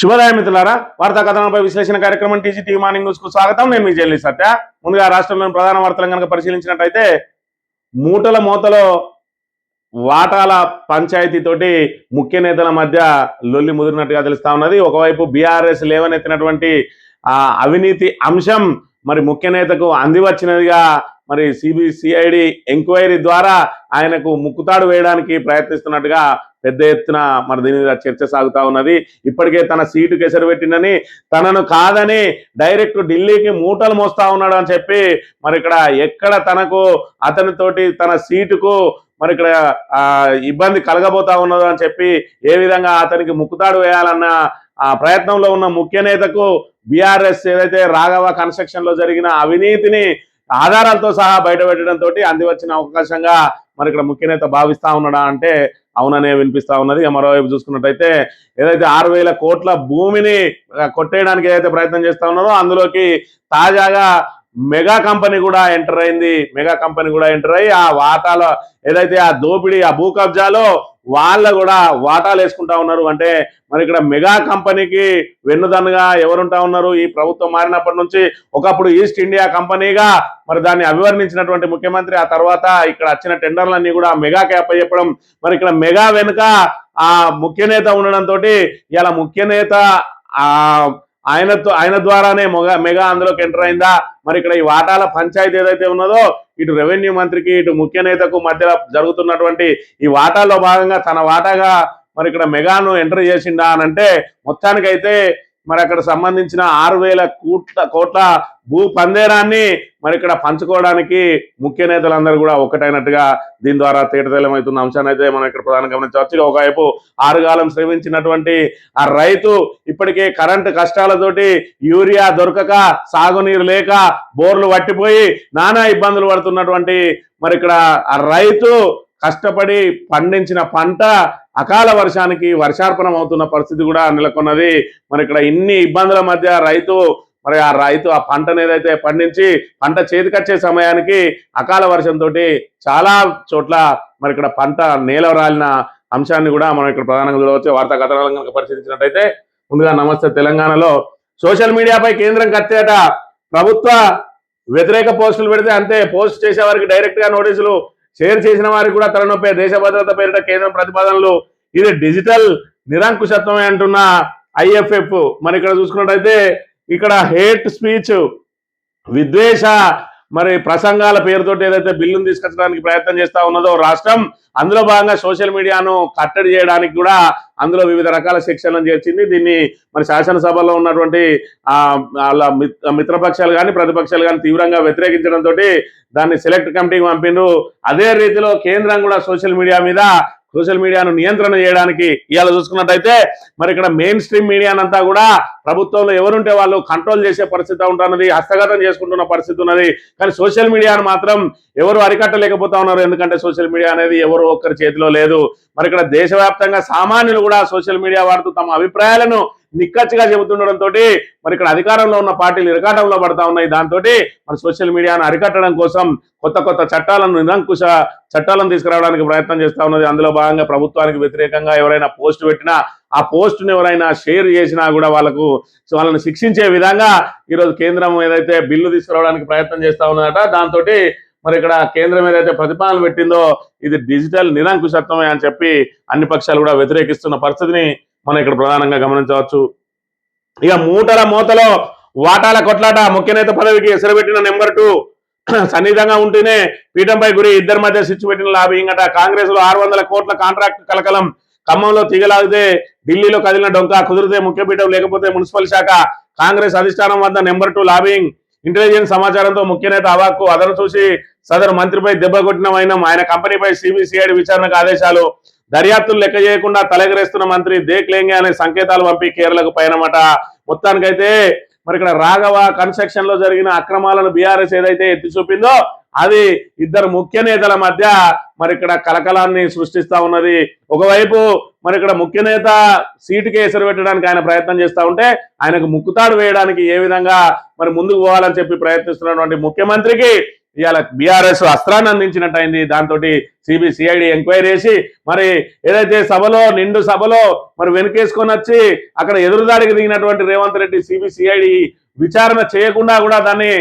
శుభోదయం మిత్రులారా, వార్తా కథనంపై విశ్లేషణ కార్యక్రమం టీజీ మార్నింగ్ న్యూస్ కు స్వాగతం. నేను మీ జల్లి సత్య. ముందుగా రాష్ట్రంలోని ప్రధాన వార్తలను కనుక పరిశీలించినట్టయితే, మూటల మోతలో వాటాల పంచాయతీతోటి ముఖ్య నేతల మధ్య లొల్లి ముదిరినట్టుగా తెలుస్తా ఉన్నది. ఒకవైపు బీఆర్ఎస్ లేవనెత్తినటువంటి అవినీతి అంశం మరి ముఖ్య నేతకు అందివచ్చినదిగా మరి సిఐడి ఎంక్వైరీ ద్వారా ఆయనకు ముక్కుతాడు వేయడానికి ప్రయత్నిస్తున్నట్టుగా పెద్ద ఎత్తున మరి దీని మీద చర్చ సాగుతా ఉన్నది. ఇప్పటికే తన సీటుకు ఎసరు పెట్టిందని, తనను కాదని డైరెక్ట్ ఢిల్లీకి మూటలు మోస్తా ఉన్నాడు అని చెప్పి మరి ఇక్కడ ఎక్కడ తనకు అతనితోటి తన సీటుకు మరి ఇక్కడ ఇబ్బంది కలగబోతా ఉన్నదో అని చెప్పి ఏ విధంగా అతనికి ముక్కుతాడు వేయాలన్న ప్రయత్నంలో ఉన్న ముఖ్య నేతకు బీఆర్ఎస్ ఏదైతే రాఘవ కన్స్ట్రక్షన్ లో జరిగిన అవినీతిని ఆధారాలతో సహా బయటపెట్టడంతో అందివచ్చిన అవకాశంగా మరి ఇక్కడ ముఖ్య నేత భావిస్తా ఉన్నాడా అంటే అవుననే వినిపిస్తా ఉన్నది. మరోవైపు చూసుకున్నట్టయితే ఏదైతే 6,000 కోట్ల భూమిని కొట్టేయడానికి ఏదైతే ప్రయత్నం చేస్తా ఉన్నారో అందులోకి తాజాగా మెగా కంపెనీ కూడా ఎంటర్ అయింది. మెగా కంపెనీ కూడా ఎంటర్ అయ్యి ఆ వాటాల ఏదైతే ఆ దోపిడీ ఆ భూ కబ్జాలో వాళ్ళ కూడా వాటాలు వేసుకుంటా ఉన్నారు. అంటే మరి ఇక్కడ మెగా కంపెనీకి వెన్నుదన్నుగా ఎవరుంటా ఉన్నారు? ఈ ప్రభుత్వం మారినప్పటి నుంచి ఒకప్పుడు ఈస్ట్ ఇండియా కంపెనీగా మరి దాన్ని అభివర్ణించినటువంటి ముఖ్యమంత్రి, ఆ తర్వాత ఇక్కడ వచ్చిన టెండర్లన్నీ కూడా మెగాకి అప్పచెప్పడం, మరి ఇక్కడ మెగా వెనుక ఆ ముఖ్య నేత ఉండడంతో ఇలా ముఖ్య నేత ఆయన ద్వారానే మెగా అందులోకి ఎంటర్ అయిందా? మరి ఇక్కడ ఈ వాటాల పంచాయతీ ఏదైతే ఉన్నదో ఇటు రెవెన్యూ మంత్రికి ఇటు ముఖ్య నేతకు మధ్య జరుగుతున్నటువంటి ఈ వాటాల్లో భాగంగా తన వాటాగా మరి ఇక్కడ మెగాను ఎంటర్ చేసిండా అని అంటే మొత్తానికైతే మరి అక్కడ సంబంధించిన 6,000 కోట్ల భూ పందేరాన్ని మరి ఇక్కడ పంచుకోవడానికి ముఖ్య నేతలందరూ కూడా ఒక్కటైనట్టుగా దీని ద్వారా తేటతెల్లమవుతున్న అంశాన్ని అయితే మనం ఇక్కడ ప్రధానంగా గమనించవచ్చు. ఒకవైపు ఆరుగాలం శ్రమించినటువంటి ఆ రైతు ఇప్పటికే కరెంటు కష్టాలతోటి యూరియా దొరకక, సాగునీరు లేక, బోర్లు పట్టిపోయి నానా ఇబ్బందులు పడుతున్నటువంటి మరి ఇక్కడ ఆ రైతు కష్టపడి పండించిన పంట అకాల వర్షానికి వర్షార్పణం అవుతున్న పరిస్థితి కూడా నెలకొన్నది. మరి ఇక్కడ ఇన్ని ఇబ్బందుల మధ్య రైతు ఆ పంటను ఏదైతే పండించి పంట చేతికొచ్చే సమయానికి అకాల వర్షంతో చాలా చోట్ల మరి ఇక్కడ పంట నేల రాలిన అంశాన్ని కూడా మనం ఇక్కడ ప్రధానంగా చూడవచ్చు. వార్తా కథనాలను కనుక పరిశీలించినట్టయితే, ముందుగా నమస్తే తెలంగాణలో సోషల్ మీడియాపై కేంద్రం కట్టేట ప్రభుత్వ వ్యతిరేక పోస్టులు పెడితే అంతే, పోస్ట్ చేసే వారికి డైరెక్ట్ గా నోటీసులు, షేర్ చేసిన వారికి కూడా తలనొప్పే, దేశ భద్రత పేరిట కేంద్రం ప్రతిపాదనలు, ఇది డిజిటల్ నిరంకుశత్వమే అంటున్న ఐఎఫ్ఎఫ్. మరి ఇక్కడ చూసుకున్నట్టయితే ఇక్కడ హేట్ స్పీచ్, విద్వేష మరి ప్రసంగాల పేరుతోటి ఏదైతే బిల్లును తీసుకొచ్చడానికి ప్రయత్నం చేస్తా ఉన్నదో రాష్ట్రం, అందులో భాగంగా సోషల్ మీడియాను కట్టడి చేయడానికి కూడా అందులో వివిధ రకాల సెక్షన్లను చేర్చింది. దీన్ని మరి శాసనసభలో ఉన్నటువంటి మిత్రపక్షాలు కానీ ప్రతిపక్షాలు కానీ తీవ్రంగా వ్యతిరేకించడంతో దాన్ని సెలెక్ట్ కమిటీకి పంపిండ్రు. అదే రీతిలో కేంద్రం కూడా సోషల్ మీడియాను నియంత్రణ చేయడానికి ఇవాళ చూసుకున్నట్టయితే మరి ఇక్కడ మెయిన్ స్ట్రీమ్ మీడియానంతా కూడా ప్రభుత్వంలో ఎవరుంటే వాళ్ళు కంట్రోల్ చేసే పరిస్థితి ఉంటున్నది, హస్తగతం చేసుకుంటున్న పరిస్థితి ఉన్నది. కానీ సోషల్ మీడియాను మాత్రం ఎవరు అరికట్టలేకపోతా ఉన్నారు. ఎందుకంటే సోషల్ మీడియా అనేది ఎవరు ఒక్కరి చేతిలో లేదు. మరి ఇక్కడ దేశవ్యాప్తంగా సామాన్యులు కూడా సోషల్ మీడియా వాడుతూ తమ అభిప్రాయాలను నిక్కచ్చిగా చెబుతుండడంతో మరి ఇక్కడ అధికారంలో ఉన్న పార్టీలు ఇరకాటంలో పడతా ఉన్నాయి. దాంతో మరి సోషల్ మీడియాను అరికట్టడం కోసం కొత్త చట్టాలను, నిరంకుశ చట్టాలను తీసుకురావడానికి ప్రయత్నం చేస్తా ఉన్నది. అందులో భాగంగా ప్రభుత్వానికి వ్యతిరేకంగా ఎవరైనా పోస్ట్ పెట్టినా, ఆ పోస్టును ఎవరైనా షేర్ చేసినా కూడా వాళ్ళని శిక్షించే విధంగా ఈరోజు కేంద్రం ఏదైతే బిల్లు తీసుకురావడానికి ప్రయత్నం చేస్తా ఉన్నదట, దాంతో మరి ఇక్కడ కేంద్రం ఏదైతే ప్రతిపాదన పెట్టిందో ఇది డిజిటల్ నిరంకుశత్వమే అని చెప్పి అన్ని పక్షాలు కూడా వ్యతిరేకిస్తున్న పరిస్థితిని మనం ఇక్కడ ప్రధానంగా గమనించవచ్చు. ఇక మూటల మోతలో వాటాల కొట్లాట, ముఖ్య నేత పదవికి ఎసరబెట్టిన నెంబర్ 2 సన్నిహితంగా ఉంటేనే పీఠంపై గురి, ఇద్దరి మధ్య స్విచ్ పెట్టిన లాబింగ్ అట. కాంగ్రెస్ లో 600 కోట్ల కాంట్రాక్ట్ కలకలం, ఖమ్మంలో తీగలాగితే ఢిల్లీలో కదిలిన డొంక, కుదిరితే ముఖ్యపీఠం లేకపోతే మున్సిపల్ శాఖ, కాంగ్రెస్ అధిష్టానం వద్ద నెంబర్ 2 లాబింగ్. ఇంటెలిజెన్స్ సమాచారంతో ముఖ్య నేత అవాక్కు, అదను చూసి సదరు మంత్రిపై దెబ్బ కొట్టిన వైనం, ఆయన కంపెనీపై సిబిసిఐడి విచారణకు ఆదేశాలు, దర్యాప్తులు లెక్క చేయకుండా తలెగరేస్తున్న మంత్రి దేక్ లేంగే అనే సంకేతాలు పంపి కేరళకు పయనమట. మొత్తానికైతే మరి ఇక్కడ రాఘవ కన్స్ట్రక్షన్ లో జరిగిన అక్రమాలను బీఆర్ఎస్ ఏదైతే ఎత్తి చూపిందో అది ఇద్దరు ముఖ్య నేతల మధ్య మరి ఇక్కడ కలకలాన్ని సృష్టిస్తా ఉన్నది. ఒకవైపు మరి ఇక్కడ ముఖ్య నేత సీటుకి ఎసరు పెట్టడానికి ఆయన ప్రయత్నం చేస్తా ఉంటే, ఆయనకు ముక్కుతాడు వేయడానికి ఏ విధంగా మరి ముందుకు పోవాలని చెప్పి ప్రయత్నిస్తున్నటువంటి ముఖ్యమంత్రికి ఇవాళ బీఆర్ఎస్ అస్త్రాన్ని అందించినట్టయింది. దాంతో సిఐడి ఎంక్వైరీ చేసి మరి ఏదైతే సభలో నిండు సభలో మరి వెనుకేసుకొని వచ్చి అక్కడ ఎదురుదాడికి దిగినటువంటి రేవంత్ రెడ్డి సిఐడి విచారణ చేయకుండా కూడా దాన్ని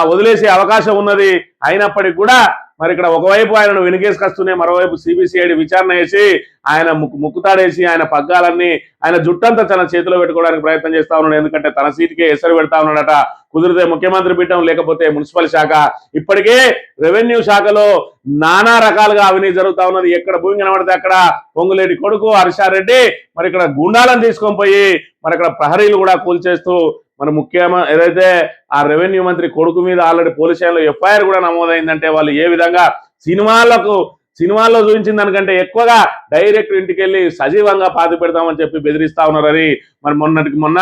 వదిలేసే అవకాశం ఉన్నది. అయినప్పటికీ కూడా మరి ఇక్కడ ఒకవైపు ఆయనను వెనుకేసుకొస్తూనే మరోవైపు సిబిసిఐడి విచారణ చేసి ఆయన ముక్కుతాడేసి ఆయన పగ్గాలన్నీ ఆయన జుట్టంతా తన చేతిలో పెట్టుకోవడానికి ప్రయత్నం చేస్తా ఉన్నాడు. ఎందుకంటే తన సీటుకే ఎసరు పెడతా ఉన్నాడట. కుదిరితే ముఖ్యమంత్రి పీఠం, లేకపోతే మున్సిపల్ శాఖ. ఇప్పటికే రెవెన్యూ శాఖలో నానా రకాలుగా అవినీతి జరుగుతా ఉన్నది. ఎక్కడ భూమి కనబడితే అక్కడ పొంగులేటి కొడుకు హర్షారెడ్డి మరి ఇక్కడ గుండాలను తీసుకొని పోయి మరి అక్కడ ప్రహరీలు కూడా కూల్చేస్తూ మరి ముఖ్యమంత్రి ఏదైతే ఆ రెవెన్యూ మంత్రి కొడుకు మీద ఆల్రెడీ పోలీస్ స్టేషన్లో ఎఫ్ఐఆర్ కూడా నమోదైందంటే వాళ్ళు ఏ విధంగా సినిమాల్లో చూపించిన దానికంటే ఎక్కువగా డైరెక్ట్ ఇంటికి వెళ్ళి సజీవంగా పాతి పెడతామని చెప్పి బెదిరిస్తా ఉన్నారని మరి మొన్న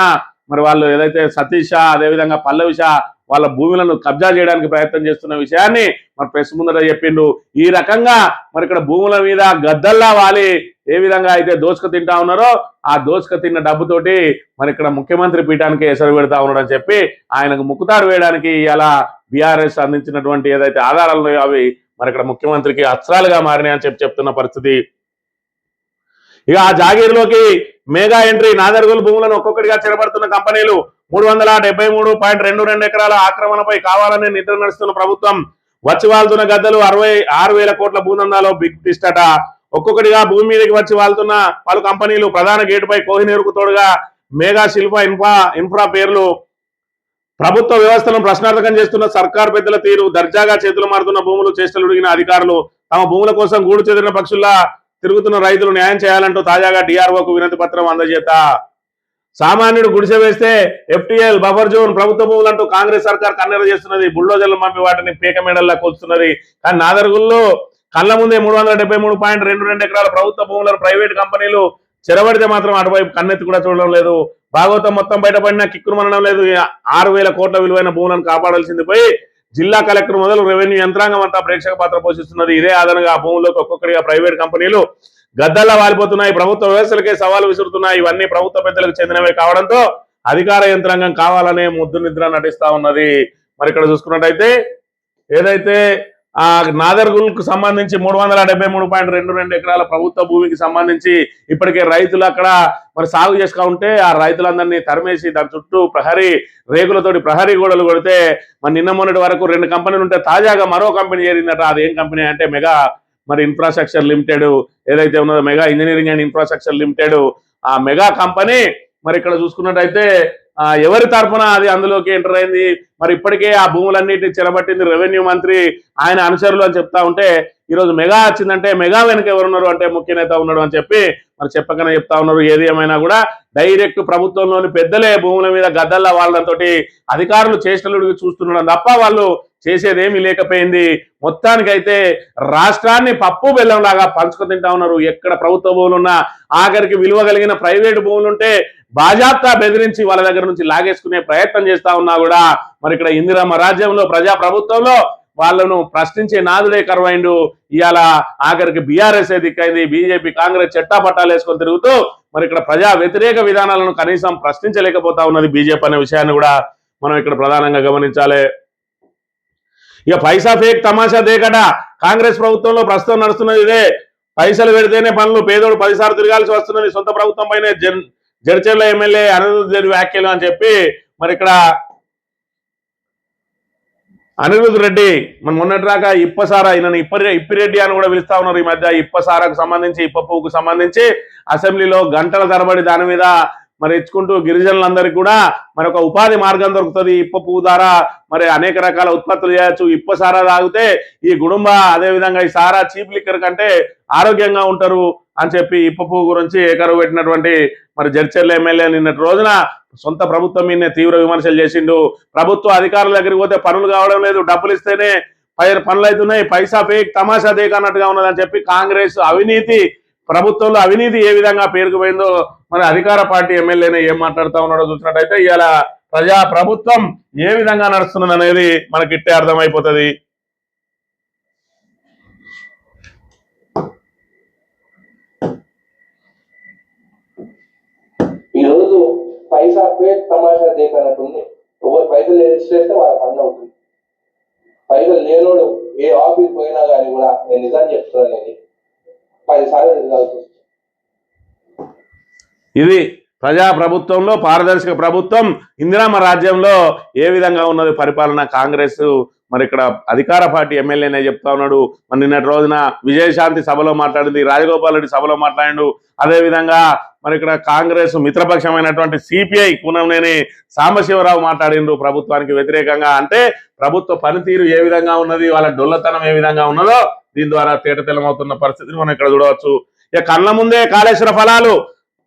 మరి వాళ్ళు ఏదైతే సతీష్ షా అదేవిధంగా పల్లవి షా వాళ్ళ భూములను కబ్జా చేయడానికి ప్రయత్నం చేస్తున్న విషయాన్ని మరి ప్రెస్ ముందర చెప్పిండు. ఈ రకంగా మరి ఇక్కడ భూముల మీద గద్దల్లా వాలి ఏ విధంగా అయితే దోసుక తింటా ఉన్నారో ఆ దోసుక తిన్న డబ్బుతోటి మరి ఇక్కడ ముఖ్యమంత్రి పీఠానికి ఎసరు పెడతా ఉన్నాడని చెప్పి ఆయనకు ముక్కుతాడు వేయడానికి ఇలా బీఆర్ఎస్ అందించినటువంటి ఏదైతే ఆధారాలు అవి మరి ఇక్కడ ముఖ్యమంత్రికి అస్త్రాలుగా మారినాయని చెప్తున్న పరిస్థితి. ఇక ఆ జాగీర్లోకి మెగా ఎంట్రీ. నాదర్గుల్ భూములను ఒక్కొక్కటిగా చెరబడుతున్న కంపెనీలు. 373.22 ఎకరాల ఆక్రమణపై కావాలని నిద్ర నడుస్తున్న ప్రభుత్వం. వచ్చి వాళ్తున్న గద్దలు 66,000 కోట్ల భూదందాలో బిగ్ ట్విస్ట్ అట. ఒక్కొక్కటిగా భూమి మీదకి వచ్చి వాళ్తున్న పలు కంపెనీలు. ప్రధాన గేటుపై కోహినూరుకు తోడుగా మెగా శిల్ప ఇన్ఫ్రా పేర్లు. ప్రభుత్వ వ్యవస్థలను ప్రశ్నార్థకం చేస్తున్న సర్కార్ పెద్దల తీరు. దర్జాగా చేతులు మారుతున్న భూములు చేష్టలుడిగిన అధికారులు. తమ భూముల కోసం గూడు చెదిరిన పక్షుల్లా తిరుగుతున్న రైతులు న్యాయం చేయాలంటూ తాజాగా డిఆర్ఓకు వినతి పత్రం అందజేత. సామాన్యుడు గుడిసె వేస్తే FTL బఫర్ జోన్ ప్రభుత్వ భూములంటూ కాంగ్రెస్ సర్కార్ కన్నెర చేస్తున్నది. బుల్డోజర్లు పంపి వాటిని పీక మేడల్లా కూల్చున్నది. కానీ నాదర్గుల్లో కళ్ళ ముందే 373.22 ఎకరాల ప్రభుత్వ భూములను ప్రైవేట్ కంపెనీలు చెరబడితే మాత్రం అటువైపు కన్నెత్తి కూడా చూడడం లేదు. భాగవతం మొత్తం బయటపడినా కిక్కును మనడం లేదు. 6,000 కోట్ల విలువైన భూములను కాపాడాల్సింది పోయి జిల్లా కలెక్టర్ మొదలు రెవెన్యూ యంత్రాంగం అంతా ప్రేక్షక పాత్ర పోషిస్తున్నది. ఇదే ఆదరణగా ఆ భూముల్లోకి ఒక్కొక్కటిగా ప్రైవేట్ కంపెనీలు గద్దల్లా వాలిపోతున్నాయి. ప్రభుత్వ వ్యవస్థలకే సవాలు విసురుతున్నాయి. ఇవన్నీ ప్రభుత్వ పెద్దలకు చెందినవే కావడంతో అధికార యంత్రాంగం కావాలనే ముద్దు నిద్ర నటిస్తా ఉన్నది. మరి ఇక్కడ చూసుకున్నట్టయితే ఏదైతే ఆ నాదర్గుల్కు సంబంధించి 373.22 ఎకరాల ప్రభుత్వ భూమికి సంబంధించి ఇప్పటికే రైతులు అక్కడ మరి సాగు చేసుకుంటూ ఉంటే ఆ రైతులందరినీ తరిమేసి దాని చుట్టూ రేకులతోటి ప్రహరీ గోడలు కొడితే మరి నిన్న మొన్నటి వరకు 2 కంపెనీలు ఉంటే తాజాగా మరో కంపెనీ చేరిందట. అదేం కంపెనీ అంటే మెగా మరి ఇన్ఫ్రాస్ట్రక్చర్ లిమిటెడ్ ఏదైతే ఉన్నదో mega engineering and infrastructure limited ఆ మెగా కంపెనీ మరి ఇక్కడ చూసుకున్నట్టయితే ఎవరి తరఫున అది అందులోకి ఎంటర్ అయింది. మరి ఇప్పటికే ఆ భూములన్నిటిని చెరబట్టింది రెవెన్యూ మంత్రి ఆయన అనుచరులు అని చెప్తా ఉంటే ఈరోజు మెగా వచ్చిందంటే మెగా వెనుక ఎవరున్నారు అంటే ముఖ్య నేత ఉన్నాడు అని చెప్పి మరి చెప్పకనే చెప్తా ఉన్నారు. ఏది ఏమైనా కూడా డైరెక్ట్ ప్రభుత్వంలోని పెద్దలే భూముల మీద గద్దల్లా వాళ్ళతో అధికారులు చేష్టలుడికి చూస్తుండడం తప్ప వాళ్ళు చేసేదేమీ లేకపోయింది. మొత్తానికైతే రాష్ట్రాన్ని పప్పు బెల్లం లాగా పంచుకు తింటా ఉన్నారు. ఎక్కడ ప్రభుత్వ భూములున్నా ఆఖరికి విలువ కలిగిన ప్రైవేటు భూములుంటే బాజాప్తా బెదిరించి వాళ్ళ దగ్గర నుంచి లాగేసుకునే ప్రయత్నం చేస్తా ఉన్నా కూడా మరి ఇక్కడ ఇందిరమ్మ రాజ్యంలో ప్రజా ప్రభుత్వంలో వాళ్ళను ప్రశ్నించే నాదుడే కరువైండు. ఇవాళ ఆఖరికి బీఆర్ఎస్ దిక్కైంది. బీజేపీ కాంగ్రెస్ చెట్టా పట్టాలు వేసుకొని తిరుగుతూ మరి ఇక్కడ ప్రజా వ్యతిరేక విధానాలను కనీసం ప్రశ్నించలేకపోతా ఉన్నది బీజేపీ అనే విషయాన్ని కూడా మనం ఇక్కడ ప్రధానంగా గమనించాలి. ఇక పైసా ఫేక్ తమాషా దేకట. కాంగ్రెస్ ప్రభుత్వంలో ప్రస్తుతం నడుస్తున్నది ఇదే. పైసలు పెడితేనే పనులు, పేదోడు 10 సార్లు తిరగాల్సి వస్తున్నది. సొంత ప్రభుత్వం పైనే జడ్చర్ల ఎమ్మెల్యే అనిరుద్ధ్ వ్యాఖ్యలు అని చెప్పి మరి ఇక్కడ అనిరుద్ధ్ రెడ్డి మన మొన్నటిదాకా ఇప్పసారా ఈయన ఇప్పిరెడ్డి అని కూడా పిలుస్తా ఉన్నారు. ఈ మధ్య ఇప్పసారాకు సంబంధించి ఇప్ప పువ్వుకు సంబంధించి అసెంబ్లీలో గంటల తరబడి దాని మీద మరి ఇచ్చుకుంటూ గిరిజనులందరికీ కూడా మరి ఒక ఉపాధి మార్గం దొరుకుతుంది. ఇప్ప పువ్వు ద్వారా మరి అనేక రకాల ఉత్పత్తులు చేయొచ్చు. ఇప్ప సారా తాగితే ఈ గుడుంబ అదేవిధంగా ఈ సారా చీప్ లిక్కర్ కంటే ఆరోగ్యంగా ఉంటారు అని చెప్పి ఇప్ప పువ్వు గురించి ఏకరువు పెట్టినటువంటి మరి జడ్చర్ల ఎమ్మెల్యే నిన్నటి రోజున సొంత ప్రభుత్వం మీదనే తీవ్ర విమర్శలు చేసిండు. ప్రభుత్వ అధికారుల దగ్గరికి పోతే పనులు కావడం లేదు, డబ్బులు ఇస్తేనే పనులు అవుతున్నాయి, పైసా ఫేక్ తమాషా దేక్ అన్నట్టుగా ఉన్నదని చెప్పి కాంగ్రెస్ అవినీతి ప్రభుత్వంలో అవినీతి ఏ విధంగా పేరుకుపోయిందో మరి అధికార పార్టీ ఎమ్మెల్యేనే ఏం మాట్లాడుతూ ఉన్నాడో చూసినట్టయితే ఇవాళ ప్రజా ప్రభుత్వం ఏ విధంగా నడుస్తున్నది అనేది మనకి ఇట్టే అర్థమైపోతుంది. ఈరోజు పైసా పేరు తమాషా దేక్ అన్నట్టుంది. ఎవరు పైసలు చేస్తే వాళ్ళ పని అవుతుంది. పైసలు లేనోడు ఏ ఆఫీస్ పోయినా కానీ కూడా నేను నిజం చెప్తున్నాను, నేను 10 సార్లు ఎదగాల్సి వస్తుంది. ఇది ప్రజా ప్రభుత్వంలో పారదర్శక ప్రభుత్వం ఇందిరామ రాజ్యంలో ఏ విధంగా ఉన్నది పరిపాలన. కాంగ్రెస్ మరి ఇక్కడ అధికార పార్టీ ఎమ్మెల్యేనే చెప్తా ఉన్నాడు. మరి నిన్నటి రోజున విజయశాంతి సభలో మాట్లాడింది, రాజగోపాల్ రెడ్డి సభలో మాట్లాడిండు. అదేవిధంగా మరి ఇక్కడ కాంగ్రెస్ మిత్రపక్షమైనటువంటి సిపిఐ కూనంనేని సాంబశివరావు మాట్లాడిండ్రు ప్రభుత్వానికి వ్యతిరేకంగా. అంటే ప్రభుత్వ పనితీరు ఏ విధంగా ఉన్నది, వాళ్ళ డొల్లతనం ఏ విధంగా ఉన్నదో దీని ద్వారా తేటతెల్లమవుతున్న పరిస్థితిని మనం ఇక్కడ చూడవచ్చు. ఇక కళ్ళ ముందే కాళేశ్వర ఫలాలు,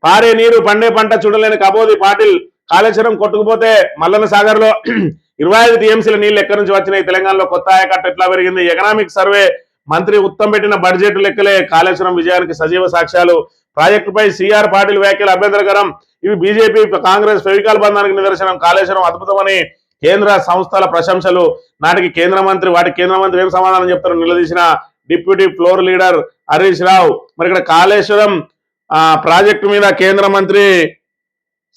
పారే నీరు పండే పంట చూడలేని కబోది పాటిల్. కాళేశ్వరం కొట్టుకుపోతే మల్లన్న సాగర్ లో 25 టీఎంసీల నీళ్లు ఎక్కడి నుంచి వచ్చినాయి, తెలంగాణలో కొత్త ఆయకట్టు ఎట్లా పెరిగింది, ఎకనామిక్ సర్వే మంత్రి ఉత్తమ్ పెట్టిన బడ్జెట్ లెక్కలే కాళేశ్వరం విజయానికి సజీవ సాక్ష్యాలు, ప్రాజెక్టుపై సిఆర్ పాటిల్ వ్యాఖ్యలు అభ్యంతరకరం, ఇవి బీజేపీ కాంగ్రెస్ ఫెవికాల్ బంధానికి నిదర్శనం, కాళేశ్వరం అద్భుతమని కేంద్ర సంస్థల ప్రశంసలు. వాటికి కేంద్ర మంత్రి ఏం సమాధానం చెప్తారు నిలదీసిన డిప్యూటీ ఫ్లోర్ లీడర్ హరీష్ రావు. మరి ఇక్కడ కాళేశ్వరం ప్రాజెక్టు మీద కేంద్ర మంత్రి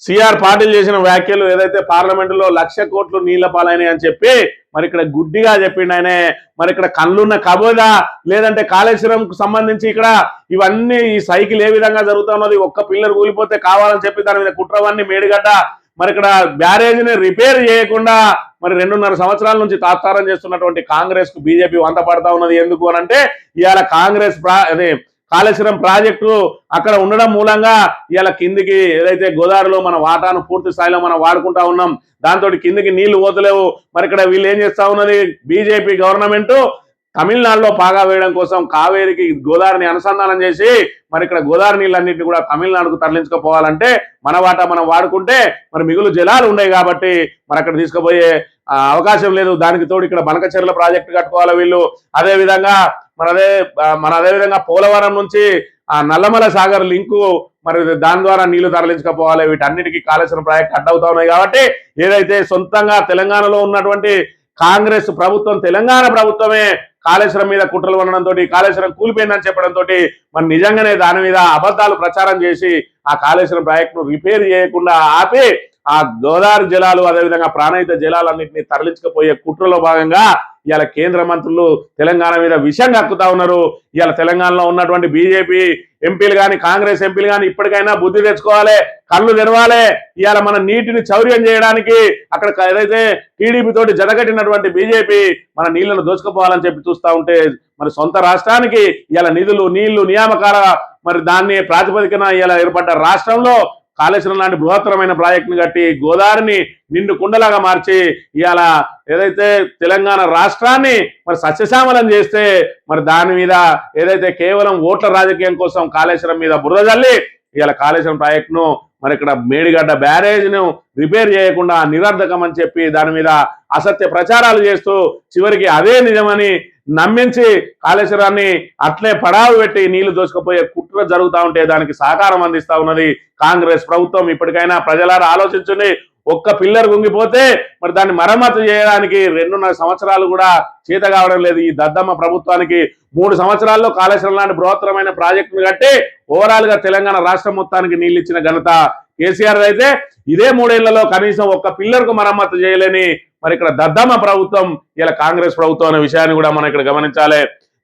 సిఆర్ పాటిల్ చేసిన వ్యాఖ్యలు ఏదైతే పార్లమెంటులో 1,00,000 కోట్లు నీళ్ల పాలైనాయి అని చెప్పి మరి ఇక్కడ గుడ్డిగా చెప్పిండు ఆయనే. మరి ఇక్కడ కళ్ళున్న కబోదా లేదంటే కాళేశ్వరంకు సంబంధించి ఇక్కడ ఇవన్నీ ఈ సైకిల్ ఏ విధంగా జరుగుతున్నది, ఒక్క పిల్లర్ కూలిపోతే కావాలని చెప్పి దాని మీద కుట్రవన్నీ మేడిగడ్డ. మరి ఇక్కడ బ్యారేజ్ని రిపేర్ చేయకుండా మరి 2.5 సంవత్సరాల నుంచి తాత్సారం చేస్తున్నటువంటి కాంగ్రెస్ కు బీజేపీ వంత పడతా ఉన్నది. ఎందుకు అని అంటే ఇవాళ కాంగ్రెస్ కాళేశ్వరం ప్రాజెక్టు అక్కడ ఉండడం మూలంగా ఇవాళ కిందికి ఏదైతే గోదావరిలో మన వాటాను పూర్తి స్థాయిలో మనం వాడుకుంటా ఉన్నాం, దాంతో కిందికి నీళ్లు పోతలేవు. మరి ఇక్కడ వీళ్ళు ఏం చేస్తా ఉన్నది, బీజేపీ గవర్నమెంట్ తమిళనాడులో పాగా వేయడం కోసం కావేరికి గోదావరిని అనుసంధానం చేసి మరి ఇక్కడ గోదావరి నీళ్ళన్నింటినీ కూడా తమిళనాడుకు తరలించుకుపోవాలంటే మన వాటా మనం వాడుకుంటే మరి మిగులు జలాలు ఉన్నాయి కాబట్టి మరి అక్కడ తీసుకుపోయే అవకాశం లేదు. దానికి తోడు ఇక్కడ బనకచెర్ల ప్రాజెక్టు కట్టుకోవాలి వీళ్ళు. అదేవిధంగా అదేవిధంగా పోలవరం నుంచి నల్లమల సాగర్ లింకు మరి దాని ద్వారా నీళ్లు తరలించుకోపోవాలి. వీటన్నిటికీ కాళేశ్వరం ప్రాజెక్టు అడ్డవుతా ఉన్నాయి. కాబట్టి ఏదైతే సొంతంగా తెలంగాణలో ఉన్నటువంటి కాంగ్రెస్ ప్రభుత్వం తెలంగాణ ప్రభుత్వమే కాళేశ్వరం మీద కుట్రలు ఉండడంతో కాళేశ్వరం కూలిపోయిందని చెప్పడంతో మరి నిజంగానే దాని మీద అబద్ధాలు ప్రచారం చేసి ఆ కాళేశ్వరం ప్రాజెక్టును రిపేర్ చేయకుండా ఆపి ఆ గోదావరి జలాలు అదేవిధంగా ప్రాణహిత జలాలన్నింటినీ తరలించకపోయే కుట్రలో భాగంగా ఇవాళ కేంద్ర మంత్రులు తెలంగాణ మీద విషం కక్కుతా ఉన్నారు. ఇవాళ తెలంగాణలో ఉన్నటువంటి బీజేపీ ఎంపీలు కానీ కాంగ్రెస్ ఎంపీలు కానీ ఇప్పటికైనా బుద్ధి తెచ్చుకోవాలి, కళ్ళు తెరవాలి. ఇవాళ మన నీటిని చౌర్యం చేయడానికి అక్కడ ఏదైతే టీడీపీ తోటి జతకట్టినటువంటి బీజేపీ మన నీళ్లను దోచుకుపోవాలని చెప్పి చూస్తూ ఉంటే మరి సొంత రాష్ట్రానికి ఇవాళ నిధులు నీళ్లు నియామకాల మరి దాన్ని ప్రాతిపదికన ఇవాళ ఏర్పడ్డ రాష్ట్రంలో కాళేశ్వరం లాంటి బృహత్తరమైన ప్రాజెక్టును కట్టి గోదావరిని నిండు కుండలాగా మార్చి ఇవాళ ఏదైతే తెలంగాణ రాష్ట్రాన్ని మరి సస్యశ్యామలం చేస్తే మరి దాని మీద ఏదైతే కేవలం ఓట్ల రాజకీయం కోసం కాళేశ్వరం మీద బురద జల్లి ఇవాళ కాళేశ్వరం ప్రాజెక్టును మరి ఇక్కడ మేడిగడ్డ బ్యారేజ్ను రిపేర్ చేయకుండా నిరర్ధకం అని చెప్పి దాని మీద అసత్య ప్రచారాలు చేస్తూ చివరికి అదే నిజమని నమ్మించి కాళేశ్వరాన్ని అట్లే పడావు పెట్టి నీళ్లు దోసుకుపోయే కుట్ర జరుగుతూ ఉంటే దానికి సహకారం అందిస్తా ఉన్నది కాంగ్రెస్ ప్రభుత్వం. ఇప్పటికైనా ప్రజలారా ఆలోచించండి. ఒక్క పిల్లర్ గుంగిపోతే మరి దాన్ని మరమ్మతు చేయడానికి 2.5 సంవత్సరాలు కూడా చేత కావడం లేదు ఈ దద్దమ్మ ప్రభుత్వానికి. 3 సంవత్సరాల్లో కాళేశ్వరం లాంటి బృహత్తరమైన ప్రాజెక్టును కట్టి ఓవరాల్ గా తెలంగాణ రాష్ట్రం మొత్తానికి నీళ్ళు ఇచ్చిన ఘనత కేసీఆర్ అయితే ఇదే 3 ఏళ్లలో కనీసం ఒక్క పిల్లర్ కు మరమ్మతు చేయలేని మరి ఇక్కడ దద్దమ్మ ప్రభుత్వం ఇలా కాంగ్రెస్ ప్రభుత్వం అనే విషయాన్ని కూడా మనం ఇక్కడ గమనించాలి.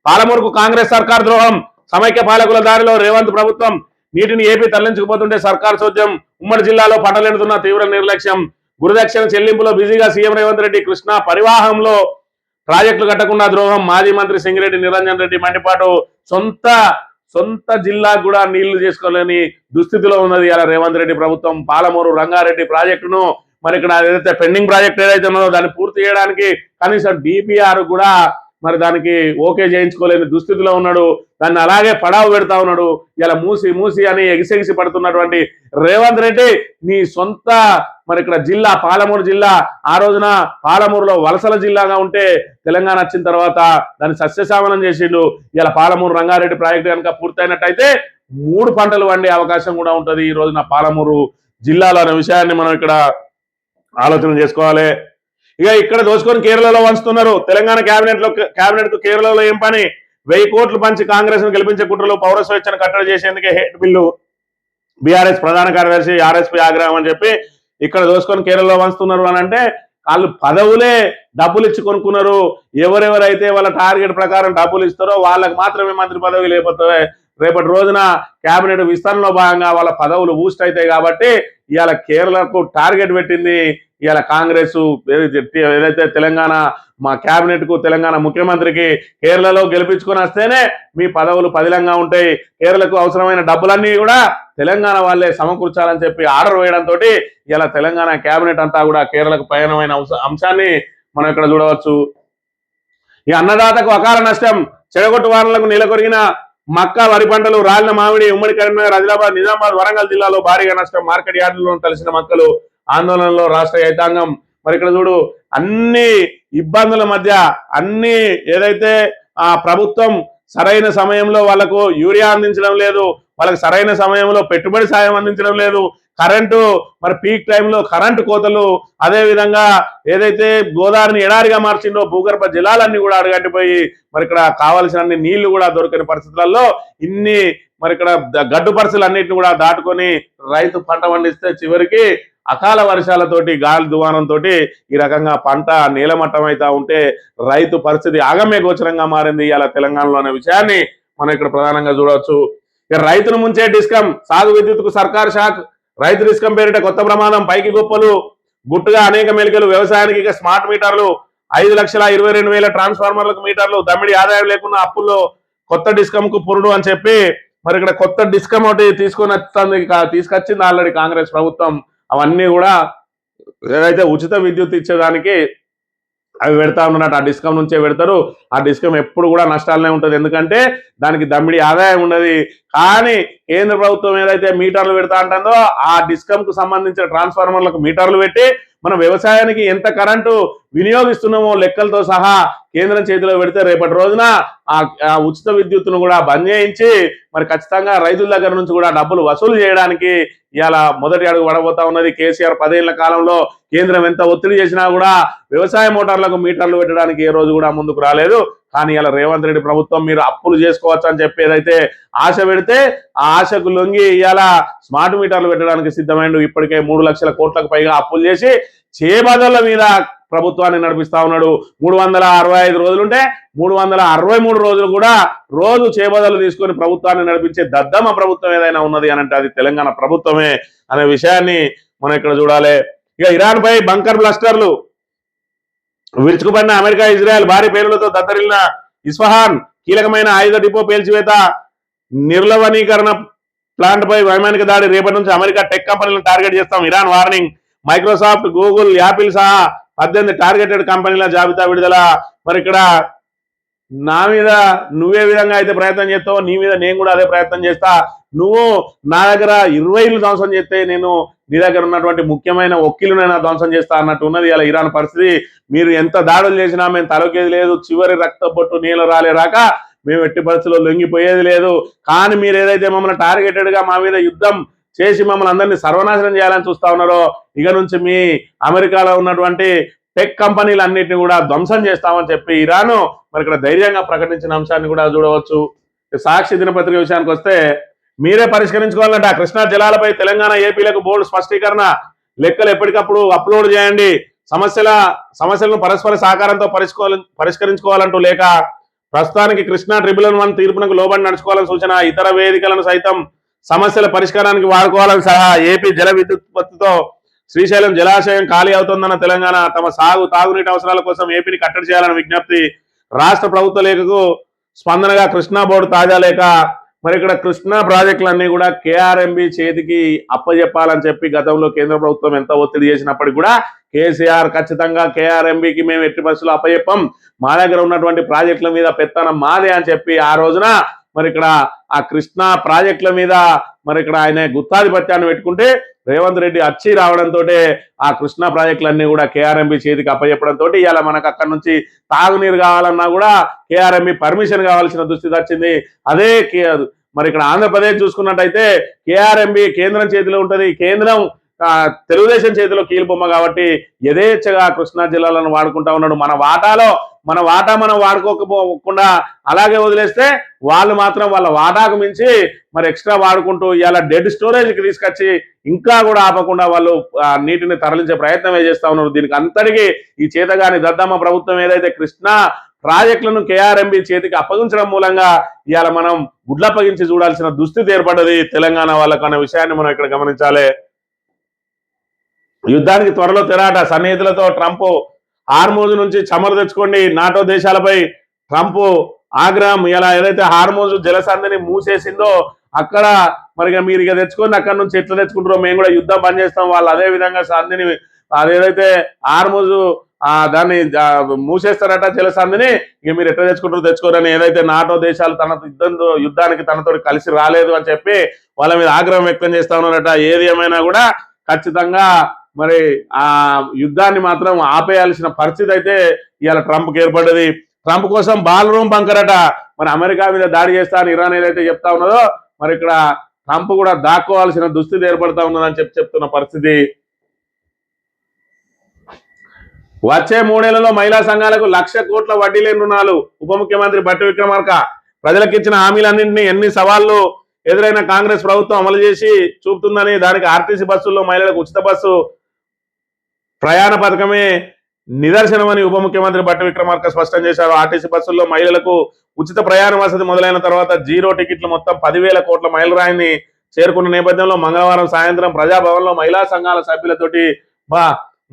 పాలమూరుకు కాంగ్రెస్ సర్కార్ ద్రోహం, సమైక్య పాలకుల దారిలో రేవంత్ ప్రభుత్వం, నీటిని ఏపీ తరలించుకుపోతుంటే సర్కార్ చోద్యం, ఉమ్మడి జిల్లాలో పంటలెడుతున్న తీవ్ర నిర్లక్ష్యం, గురుదక్షిణ చెల్లింపులో బిజీగా సీఎం రేవంత్ రెడ్డి, కృష్ణా పరివాహంలో ప్రాజెక్టులు కట్టకుండా ద్రోహం, మాజీ మంత్రి సింగిరెడ్డి నిరంజన్ రెడ్డి మండిపాటు, సొంత జిల్లాకు కూడా నీళ్లు చేసుకోలేని దుస్థితిలో ఉన్నది ఇలా రేవంత్ రెడ్డి ప్రభుత్వం. పాలమూరు రంగారెడ్డి ప్రాజెక్టును మరి ఇక్కడ ఏదైతే పెండింగ్ ప్రాజెక్ట్ ఏదైతే ఉన్నదో దాన్ని పూర్తి చేయడానికి కనీసం డిపిఆర్ కూడా మరి దానికి ఓకే చేయించుకోలేని దుస్థితిలో ఉన్నాడు. దాన్ని అలాగే పడావు పెడతా ఉన్నాడు. ఇలా మూసి అని ఎగిసెగిసి పడుతున్నటువంటి రేవంత్ రెడ్డి నీ సొంత మరి ఇక్కడ జిల్లా పాలమూరు జిల్లా ఆ రోజున పాలమూరులో వలసల జిల్లాగా ఉంటే తెలంగాణ వచ్చిన తర్వాత దాన్ని సస్యశామనం చేసిండు. ఇలా పాలమూరు రంగారెడ్డి ప్రాజెక్టు కనుక పూర్తయినట్టయితే 3 పంటలు వండే అవకాశం కూడా ఉంటుంది ఈ రోజున పాలమూరు జిల్లాలో అనే విషయాన్ని మనం ఇక్కడ ఆలోచన చేసుకోవాలి. ఇక ఇక్కడ దోచుకొని కేరళలో వంచుతున్నారు. తెలంగాణ కేబినెట్ కు కేరళలో ఏం పని, 1000 కోట్లు పంచి కాంగ్రెస్ ను గెలిపించే కుట్రలో పౌర స్వేచ్ఛను కట్టడి చేసేందుకే హేట్ బిల్లు, బీఆర్ఎస్ ప్రధాన కార్యదర్శి ఆర్ఎస్పీ ఆగ్రహం అని చెప్పి ఇక్కడ దోచుకొని కేరళలో వంచుతున్నారు అని అంటే వాళ్ళు పదవులే డబ్బులు ఇచ్చి కొనుక్కున్నారు. ఎవరెవరైతే వాళ్ళ టార్గెట్ ప్రకారం డబ్బులు ఇస్తారో వాళ్ళకి మాత్రమే మంత్రి పదవి, లేకపోతే రేపటి రోజున కేబినెట్ విస్తరణలో భాగంగా వాళ్ళ పదవులు బూస్ట్ అవుతాయి. కాబట్టి ఇవాళ కేరళకు టార్గెట్ పెట్టింది ఇవాళ కాంగ్రెస్. ఏదైతే తెలంగాణ మా కేబినెట్ కు, తెలంగాణ ముఖ్యమంత్రికి కేరళలో గెలిపించుకొని వస్తేనే మీ పదవులు పదిలంగా ఉంటాయి, కేరళకు అవసరమైన డబ్బులన్నీ కూడా తెలంగాణ వాళ్ళే సమకూర్చాలని చెప్పి ఆర్డర్ వేయడంతో ఇలా తెలంగాణ కేబినెట్ అంతా కూడా కేరళకు పయనమైన అంశాన్ని మనం ఇక్కడ చూడవచ్చు. ఈ అన్నదాతకు అకాల నష్టం, చెడగొట్టు వానలకు నెలకొరిగిన మక్క, వరి పంటలు, రాలిన మామిడి, ఉమ్మడి కరీంనగర్, ఆదిలాబాద్, నిజామాబాద్, వరంగల్ జిల్లాలో భారీగా నష్టం, మార్కెట్ యార్డుల్లో తలసిన మక్కలు, ఆందోళనలో రాష్ట్ర రైతాంగం. మరి ఇక్కడ చూడు, అన్ని ఇబ్బందుల మధ్య అన్ని ఏదైతే ప్రభుత్వం సరైన సమయంలో వాళ్ళకు యూరియా అందించడం లేదు, వాళ్ళకి సరైన సమయంలో పెట్టుబడి సాయం అందించడం లేదు, కరెంటు మరి పీక్ టైంలో కరెంటు కోతలు, అదే విధంగా ఏదైతే గోదావరిని ఎడారిగా మార్చిందో భూగర్భ జలాలన్నీ కూడా అడగట్టిపోయి మరి ఇక్కడ కావాల్సిన నీళ్లు కూడా దొరకని పరిస్థితులలో ఇన్ని మరి ఇక్కడ గడ్డు పరిస్థితులు అన్నింటిని కూడా దాటుకొని రైతు పంట పండిస్తే చివరికి అకాల వర్షాలతోటి, గాలి దువానంతో ఈ రకంగా పంట నీలమట్టం అవుతా ఉంటే రైతు పరిస్థితి ఆగమ్య గోచరంగా మారింది ఇవాళ తెలంగాణలో అనే విషయాన్ని మనం ఇక్కడ ప్రధానంగా చూడవచ్చు. రైతును ముంచే డిస్కం, సాగు విద్యుత్కు సర్కార్ షాక్, రైతు డిస్కం పేరిట కొత్త ప్రమాదం, పైకి గొప్పలు, గుట్టుగా అనేక మెలికలు, వ్యవసాయానికి ఇక స్మార్ట్ మీటర్లు, 5,22,000 ట్రాన్స్ఫార్మర్లకు మీటర్లు, దమ్మిడి ఆదాయం లేకుండా అప్పుల్లో కొత్త డిస్కం కు పురుడు అని చెప్పి మరి ఇక్కడ కొత్త డిస్కం ఒకటి తీసుకొచ్చింది ఆల్రెడీ కాంగ్రెస్ ప్రభుత్వం. అవన్నీ కూడా ఏదైతే ఉచిత విద్యుత్ ఇచ్చేదానికి అవి పెడతా ఉన్నట్టు ఆ డిస్కం నుంచే పెడతారు. ఆ డిస్కం ఎప్పుడు కూడా నష్టాలనే ఉంటుంది, ఎందుకంటే దానికి దమ్మిడి ఆదాయం ఉండదు. కానీ కేంద్ర ప్రభుత్వం ఏదైతే మీటర్లు పెడతా ఉంటుందో ఆ డిస్కం కు సంబంధించిన ట్రాన్స్ఫార్మర్లకు మీటర్లు పెట్టి మనం వ్యవసాయానికి ఎంత కరెంటు వినియోగిస్తున్నామో లెక్కలతో సహా కేంద్రం చేతిలో పెడితే రేపటి రోజున ఆ ఉచిత విద్యుత్తును కూడా బంద్ చేయించి మరి ఖచ్చితంగా రైతుల దగ్గర నుంచి కూడా డబ్బులు వసూలు చేయడానికి ఇవాళ మొదటి అడుగు పడబోతా ఉన్నది. కేసీఆర్ 10 ఏళ్ల కాలంలో కేంద్రం ఎంత ఒత్తిడి చేసినా కూడా వ్యవసాయ మోటార్లకు మీటర్లు పెట్టడానికి ఏ రోజు కూడా ముందుకు రాలేదు. కానీ ఇలా రేవంత్ రెడ్డి ప్రభుత్వం మీరు అప్పులు చేసుకోవచ్చు అని చెప్పి ఏదైతే ఆశ పెడితే ఆ ఆశకు లొంగి ఇవాళ స్మార్ట్ మీటర్లు పెట్టడానికి సిద్ధమైండు. ఇప్పటికే 3 లక్షల కోట్లకు పైగా అప్పులు చేసి చేబదళ్ల మీద ప్రభుత్వాన్ని నడిపిస్తా ఉన్నాడు. 365 రోజులుంటే 363 రోజులు కూడా రోజు చేబదలు తీసుకొని ప్రభుత్వాన్ని నడిపించే దద్దమ్మ ప్రభుత్వం ఏదైనా ఉన్నది అని అంటే అది తెలంగాణ ప్రభుత్వమే అనే విషయాన్ని మనం ఇక్కడ చూడాలి. ఇక ఇరాన్ పై బంకర్ బ్లస్టర్లు, విరుచుకుపడిన అమెరికా, ఇజ్రాయెల్, భారీ పేలులతో దద్దరిల్లిన ఇస్ఫహాన్, కీలకమైన ఆయుధ డిపో పేల్చివేత, నిర్లవణీకరణ ప్లాంట్ పై వైమానిక దాడి, రేపటి నుంచి అమెరికా టెక్ కంపెనీలను టార్గెట్ చేస్తాం, Iran warning, Microsoft, Google, Apple సహా 18 టార్గెటెడ్ కంపెనీల జాబితా విడుదల. మరి ఇక్కడ నా మీద నువ్వే విధంగా అయితే ప్రయత్నం చేస్తావో నీ మీద నేను కూడా అదే ప్రయత్నం చేస్తా. నువ్వు నా దగ్గర 20 ఇళ్ళు ధ్వంసం చేస్తే నేను నీ దగ్గర ఉన్నటువంటి ముఖ్యమైన వకీలునైనా ధ్వంసం చేస్తా అన్నట్టు ఉన్నది ఇలా ఇరాన్ పరిస్థితి. మీరు ఎంత దాడులు చేసినా మేము తలొకేది లేదు, చివరి రక్త బొట్టు నీళ్ళు రాక మేము ఎట్టి పరిస్థితుల్లో లొంగిపోయేది లేదు. కానీ మీరు ఏదైతే మమ్మల్ని టార్గెటెడ్ గా మా మీద యుద్ధం చేసి మమ్మల్ని అందరినీ సర్వనాశనం చేయాలని చూస్తా ఉన్నారో ఇక నుంచి మీ అమెరికాలో ఉన్నటువంటి టెక్ కంపెనీలు అన్నింటినీ కూడా ధ్వంసం చేస్తామని చెప్పి ఇరాన్ మరి ఇక్కడ ధైర్యంగా ప్రకటించిన అంశాన్ని కూడా చూడవచ్చు. సాక్షి దినపత్రిక విషయానికి వస్తే మీరే పరిష్కరించుకోవాలంట, కృష్ణా జలాలపై తెలంగాణ ఏపీలకు బోర్డు స్పష్టీకరణ, లెక్కలు ఎప్పటికప్పుడు అప్లోడ్ చేయండి, సమస్యలను పరస్పర సహకారంతో పరిష్కరించుకోవాలంటూ లేక, ప్రస్తుతానికి కృష్ణా ట్రిబ్యునల్ 1 తీర్పునకు లోబడి నడుచుకోవాలని సూచన, ఇతర వేదికలను సైతం సమస్యల పరిష్కారానికి వాడుకోవాలని సహా, ఏపీ జల విద్యుత్పత్తితో శ్రీశైలం జలాశయం ఖాళీ అవుతుందన్న తెలంగాణ, తమ తాగునీటి అవసరాల కోసం ఏపీని కట్టడి చేయాలని విజ్ఞప్తి, రాష్ట్ర ప్రభుత్వ లేఖకు స్పందనగా కృష్ణా బోర్డు తాజా లేఖ. మరి ఇక్కడ కృష్ణా ప్రాజెక్టులన్నీ కూడా కేఆర్ఎంబి చేతికి అప్పచెప్పాలని చెప్పి గతంలో కేంద్ర ప్రభుత్వం ఎంత ఒత్తిడి చేసినప్పటికీ కూడా కేసీఆర్ ఖచ్చితంగా కేఆర్ఎంబికి మేము ఎట్టి బస్సులు అప్పచెప్పం, మా దగ్గర ఉన్నటువంటి ప్రాజెక్టుల మీద పెత్తనం మాదే అని చెప్పి ఆ రోజున మరి ఇక్కడ ఆ కృష్ణా ప్రాజెక్టుల మీద మరి ఇక్కడ ఆయన గుత్తాధిపత్యాన్ని పెట్టుకుంటే రేవంత్ రెడ్డి వచ్చి రావడంతో ఆ కృష్ణా ప్రాజెక్టులన్నీ కూడా కేఆర్ఎంబి చేతికి అప్పచెప్పడంతో ఇలా మనకు అక్కడ నుంచి తాగునీరు కావాలన్నా కూడా కేఆర్ఎంబి పర్మిషన్ కావాల్సిన దుస్థితి వచ్చింది. అదే మరి ఇక్కడ ఆంధ్రప్రదేశ్ చూసుకున్నట్టయితే కేఆర్ఎంబి కేంద్రం చేతిలో ఉంటది, కేంద్రం తెలుగుదేశం చేతిలో కీలుబొమ్మ కాబట్టి యథేచ్ఛగా కృష్ణా జిల్లాలను వాడుకుంటా ఉన్నాడు. మన వాటా మనం వాడుకోకపోకుండా అలాగే వదిలేస్తే వాళ్ళు మాత్రం వాళ్ళ వాటాకు మించి మరి ఎక్స్ట్రా వాడుకుంటూ ఇలా డెడ్ స్టోరేజ్కి తీసుకొచ్చి ఇంకా కూడా ఆపకుండా వాళ్ళు నీటిని తరలించే ప్రయత్నమే చేస్తా ఉన్నారు. దీనికి అంతటికీ ఈ చేతగాని దద్దమ్మ ప్రభుత్వం ఏదైతే కృష్ణా ప్రాజెక్టులను కేఆర్ఎంబి చేతికి అప్పగించడం మూలంగా ఇవాళ మనం గుడ్లప్పగించి చూడాల్సిన దుస్థితి ఏర్పడ్డది తెలంగాణ వాళ్ళకు అనే విషయాన్ని మనం ఇక్కడ గమనించాలి. యుద్ధానికి త్వరలో తెరాట సన్నిహితులతో ట్రంప్ హార్మోజు నుంచి చమరు తెచ్చుకోండి నాటో దేశాలపై ట్రంప్ ఆగ్రహం. ఇలా ఏదైతే హార్మోజు జలసంధిని మూసేసిందో అక్కడ మరి మీరు ఇక తెచ్చుకొని అక్కడ నుంచి ఎట్లా తెచ్చుకుంటారో మేము కూడా యుద్ధం బంద్ చేస్తాం. వాళ్ళు అదే విధంగా సంధిని అదేదైతే హార్మోజు దాన్ని మూసేస్తారట జలసంధిని, ఇక మీరు ఎట్లా తెచ్చుకుంటారో తెచ్చుకోరని ఏదైతే నాటో దేశాలు తన యుద్ధానికి తనతో కలిసి రాలేదు అని చెప్పి వాళ్ళ మీద ఆగ్రహం వ్యక్తం చేస్తా ఉన్నారట. ఏది ఏమైనా కూడా ఖచ్చితంగా మరి ఆ యుద్ధాన్ని మాత్రం ఆపేయాల్సిన పరిస్థితి అయితే ఇవాళ ట్రంప్కి ఏర్పడ్డది. ట్రంప్ కోసం బాల్ రూమ్ బంకరట. మరి అమెరికా మీద దాడి చేస్తా అని ఇరాన్ ఏదైతే చెప్తా ఉన్నదో మరి ఇక్కడ ట్రంప్ కూడా దాక్కోవాల్సిన దుస్థితి ఏర్పడతా ఉన్నదని చెప్తున్న పరిస్థితి. వచ్చే 3 నెలల్లో మహిళా సంఘాలకు 1,00,000 కోట్ల వడ్డీ లేని రుణాలు. ఉప ముఖ్యమంత్రి బట్టి విక్రమార్క ప్రజలకు ఇచ్చిన హామీలన్నింటినీ ఎన్ని సవాళ్లు ఎదురైన కాంగ్రెస్ ప్రభుత్వం అమలు చేసి చూపుతుందని, దానికి ఆర్టీసీ బస్సుల్లో మహిళలకు ఉచిత బస్సు ప్రయాణ పథకమే నిదర్శనమని ఉప ముఖ్యమంత్రి బట్టి విక్రమార్క స్పష్టం చేశారు. ఆర్టీసీ బస్సుల్లో మహిళలకు ఉచిత ప్రయాణ వసతి మొదలైన తర్వాత 0 టికెట్లు మొత్తం 10,000 కోట్ల మైలురాయిని చేరుకున్న నేపథ్యంలో మంగళవారం సాయంత్రం ప్రజాభవన్లో మహిళా సంఘాల సభ్యులతోటి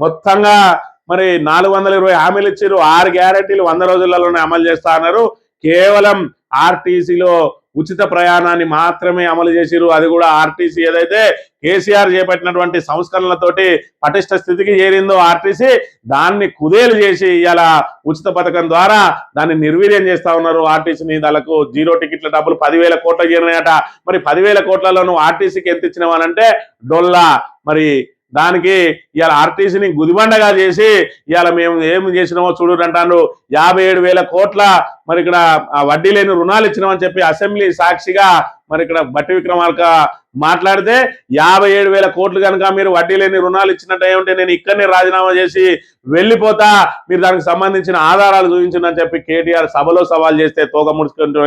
మొత్తంగా మరి 420 హామీలు ఇచ్చారు. 6 గ్యారెంటీలు 100 రోజులలోనే అమలు చేస్తా అన్నారు. కేవలం ఆర్టీసీలో ఉచిత ప్రయాణాన్ని మాత్రమే అమలు చేసిరు. అది కూడా ఆర్టీసీ ఏదైతే కేసీఆర్ చేపట్టినటువంటి సంస్కరణలతోటి పటిష్ట స్థితికి చేరిందో ఆర్టీసీ దాన్ని కుదేలు చేసి ఇలా ఉచిత పథకం ద్వారా దాన్ని నిర్వీర్యం చేస్తా ఉన్నారు. ఆర్టీసీని దానికి 0 టికెట్ల డబ్బులు 10,000 కోట్ల చేరినాయట. మరి 10,000 కోట్లలో నువ్వు ఆర్టీసీకి ఎంత ఇచ్చినావనంటే డొల్లా. మరి దానికి ఇవాళ ఆర్టీసీని గుదిబండగా చేసి ఇవాళ మేము ఏం చేసినామో చూడు అంటాను. 57,000 కోట్ల మరి ఇక్కడ వడ్డీ లేని రుణాలు ఇచ్చినామని చెప్పి అసెంబ్లీ సాక్షిగా మరి ఇక్కడ బట్టి విక్రమార్క మాట్లాడితే 57,000 కోట్లు కనుక మీరు వడ్డీ లేని రుణాలు ఇచ్చినట్టు ఉంటే నేను ఇక్కడనే రాజీనామా చేసి వెళ్ళిపోతా, మీరు దానికి సంబంధించిన ఆధారాలు చూపించండి చెప్పి కేటీఆర్ సభలో సవాల్ చేస్తే తోక ముడుచుకుంటూ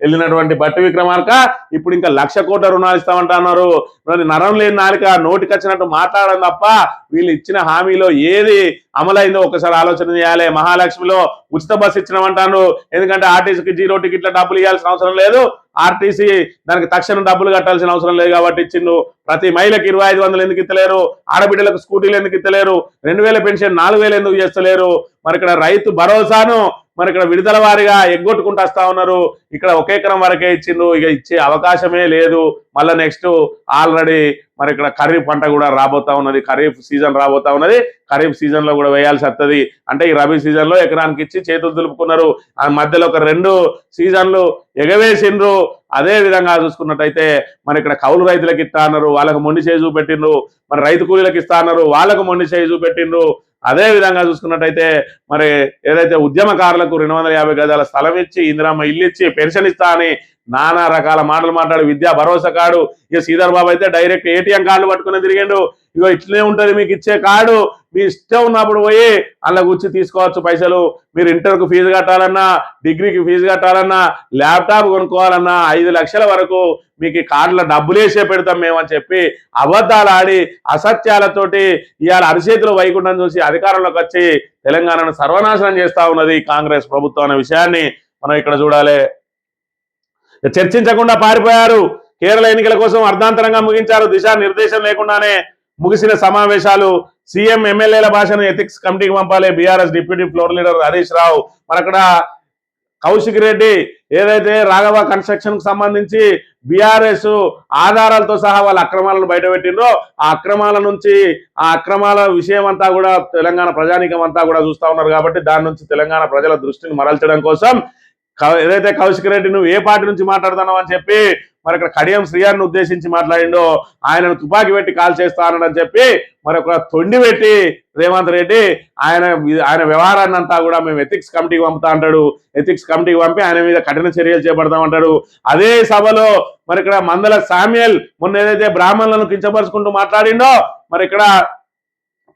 వెళ్ళినటువంటి బట్టి విక్రమార్క ఇప్పుడు ఇంకా 1,00,000 కోట్ల రుణాలు ఇస్తామంటున్నారు. నరం లేని నాలిక నోటికి వచ్చినట్టు మాట్లాడడం తప్ప వీళ్ళు ఇచ్చిన హామీలో ఏది అమలైందో ఒకసారి ఆలోచన చేయాలి. మహాలక్ష్మిలో ఉచిత బస్సు ఇచ్చినామంటాను. ఎందుకంటే ఆర్టీసీకి 0 టికెట్ల డబ్బులు ఇవ్వాల్సిన అవసరం లేదు, ఆర్టీసీ దానికి తక్షణం డబ్బులు కట్టాల్సిన అవసరం లేదు కాబట్టి ఇచ్చిండు. ప్రతి మహిళకి 2,500 ఎందుకు ఇస్తలేరు? ఆడబిడ్డలకు స్కూటీలు ఎందుకు ఇస్తలేరు? 2,000 పెన్షన్ 4,000 ఎందుకు చేస్తలేరు? మరి ఇక్కడ రైతు భరోసాను మరి ఇక్కడ విడుదల వారిగా ఎగ్గొట్టుకుంటూ వస్తా ఉన్నారు. ఇక్కడ 1 ఎకరం వరకే ఇచ్చిండ్రు, ఇక ఇచ్చే అవకాశమే లేదు. మళ్ళీ నెక్స్ట్ ఆల్రెడీ మరి ఇక్కడ ఖరీఫ్ పంట కూడా రాబోతా ఉన్నది, ఖరీఫ్ సీజన్ రాబోతా ఉన్నది. ఖరీఫ్ సీజన్ లో కూడా వేయాల్సి వస్తుంది. అంటే ఈ రబీ సీజన్ లో ఎకరానికి ఇచ్చి చేతులు దులుపుకున్నారు. ఆ మధ్యలో ఒక 2 సీజన్లు ఎగవేసిండ్రు. అదే విధంగా చూసుకున్నట్టయితే మరి ఇక్కడ కౌలు రైతులకు ఇస్తా అన్నారు, వాళ్ళకు మొండి చేయి చూపెట్టిండ్రు. మరి రైతు కూలీలకు ఇస్తా అన్నారు, వాళ్ళకు మొండి చేయి చూపెట్టిండ్రు. అదే విధంగా చూసుకున్నట్టయితే మరి ఏదైతే ఉద్యమకారులకు 250 గజాల స్థలం ఇచ్చి ఇందిరమ్మ ఇల్లు ఇచ్చి పెన్షన్ ఇస్తా అని నానా రకాల మాటలు మాట్లాడు. విద్యా భరోసా కార్డు, ఇక శ్రీధర్ బాబు అయితే డైరెక్ట్ ATM కార్డు పట్టుకుని తిరిగిండు. ఇగో ఇట్లనే ఉంటది మీకు ఇచ్చే కార్డు, మీ ఇష్టం ఉన్నప్పుడు పోయి అలా కూర్చి తీసుకోవచ్చు పైసలు. మీరు ఇంటర్కు ఫీజు కట్టాలన్నా, డిగ్రీకి ఫీజు కట్టాలన్నా, ల్యాప్టాప్ కొనుక్కోవాలన్నా 5 లక్షల వరకు మీకు కార్డుల డబ్బులేసే పెడతాం మేము అని చెప్పి అబద్ధాలు ఆడి అసత్యాలతోటి ఇవాళ అరిచేతిలో వైకుంఠం చూసి అధికారంలోకి వచ్చి తెలంగాణను సర్వనాశనం చేస్తా ఉన్నది కాంగ్రెస్ ప్రభుత్వం అనే విషయాన్ని మనం ఇక్కడ చూడాలి. చర్చించకుండా పారిపోయారు. కేరళ ఎన్నికల కోసం అర్ధాంతరంగా ముగించారు. దిశా నిర్దేశం లేకుండానే ముగిసిన సమావేశాలు. సీఎం ఎమ్మెల్యేల భాషను ఎథిక్స్ కమిటీకి పంపాలి. BRS deputy floor leader Harish Rao. మనక్కడ కౌశిక్ రెడ్డి ఏదైతే రాఘవ కన్స్ట్రక్షన్ కు సంబంధించి బీఆర్ఎస్ ఆధారాలతో సహా వాళ్ళ అక్రమాలను బయటపెట్టిండ్రో ఆ అక్రమాల నుంచి ఆ అక్రమాల విషయం అంతా కూడా తెలంగాణ ప్రజానీకం అంతా కూడా చూస్తా ఉన్నారు. కాబట్టి దాని నుంచి తెలంగాణ ప్రజల దృష్టిని మరల్చడం కోసం ఏదైతే కౌశిక్ రెడ్డి నువ్వు ఏ పార్టీ నుంచి మాట్లాడుతున్నావు అని చెప్పి మరి ఇక్కడ కడియం శ్రీయాన్ని ఉద్దేశించి మాట్లాడిండో ఆయనను తుపాకీ పెట్టి కాల్ చేస్తానని చెప్పి మరి ఒక తొండి పెట్టి రేవంత్ రెడ్డి ఆయన వ్యవహారాన్ని అంతా కూడా మేము ఎథిక్స్ కమిటీకి పంపుతా అంటాడు. ఎథిక్స్ కమిటీకి పంపి ఆయన మీద కఠిన చర్యలు చేపడతామంటాడు. అదే సభలో మరి ఇక్కడ మందల సామ్యుయల్ మొన్న ఏదైతే బ్రాహ్మణులను కించపరుచుకుంటూ మాట్లాడిండో మరి ఇక్కడ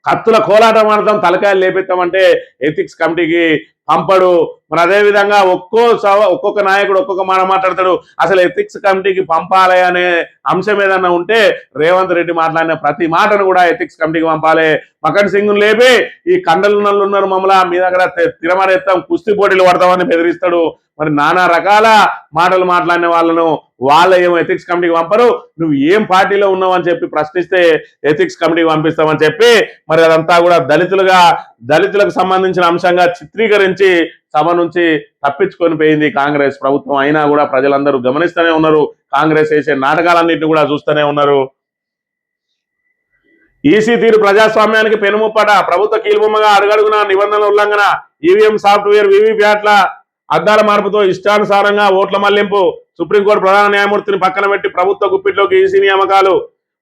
కత్తుల కోలాటం ఆడతాం, తలకాయలు లేపెత్తామంటే ఎథిక్స్ కమిటీకి పంపడు. మరి అదే విధంగా ఒక్కొక్క నాయకుడు ఒక్కొక్క మాట మాట్లాడతాడు. అసలు ఎథిక్స్ కమిటీకి పంపాలి అనే అంశం ఏదన్నా ఉంటే రేవంత్ రెడ్డి మాట్లాడిన ప్రతి మాటను కూడా ఎథిక్స్ కమిటీకి పంపాలి. మకన్ సింగ్ లేపి ఈ కండలు ఉన్నారు మమ్మల్ని మీ దగ్గర తిరమరెత్తాం, కుస్తీ పోటీలు పడతామని బెదిరిస్తాడు. మరి నానా రకాల మాటలు మాట్లాడిన వాళ్ళ ఏమో ఎథిక్స్ కమిటీకి పంపరు. నువ్వు ఏం పార్టీలో ఉన్నావు అని చెప్పి ప్రశ్నిస్తే ఎథిక్స్ కమిటీకి పంపిస్తామని చెప్పి మరి అదంతా కూడా దళితులకు సంబంధించిన అంశంగా చిత్రీకరించి సభ నుంచి తప్పించుకొని పోయింది కాంగ్రెస్ ప్రభుత్వం. అయినా కూడా ప్రజలందరూ గమనిస్తూనే ఉన్నారు, కాంగ్రెస్ వేసే నాటకాలన్నింటినీ కూడా చూస్తూనే ఉన్నారు. ఈసీ తీరు ప్రజాస్వామ్యానికి పెనుముప్పట, ప్రభుత్వ కీలుబొమ్మగా అడుగడుగున నిబంధనల ఉల్లంఘన, ఈవీఎం సాఫ్ట్వేర్ వీవీప్యాట్ల అద్దాల మార్పుతో ఇష్టానుసారంగా ఓట్ల మళ్లింపు, సుప్రీంకోర్టు ప్రధాన న్యాయమూర్తిని పక్కన పెట్టి ప్రభుత్వ గుప్పిట్లోకి ఈసీ నియామకాలు,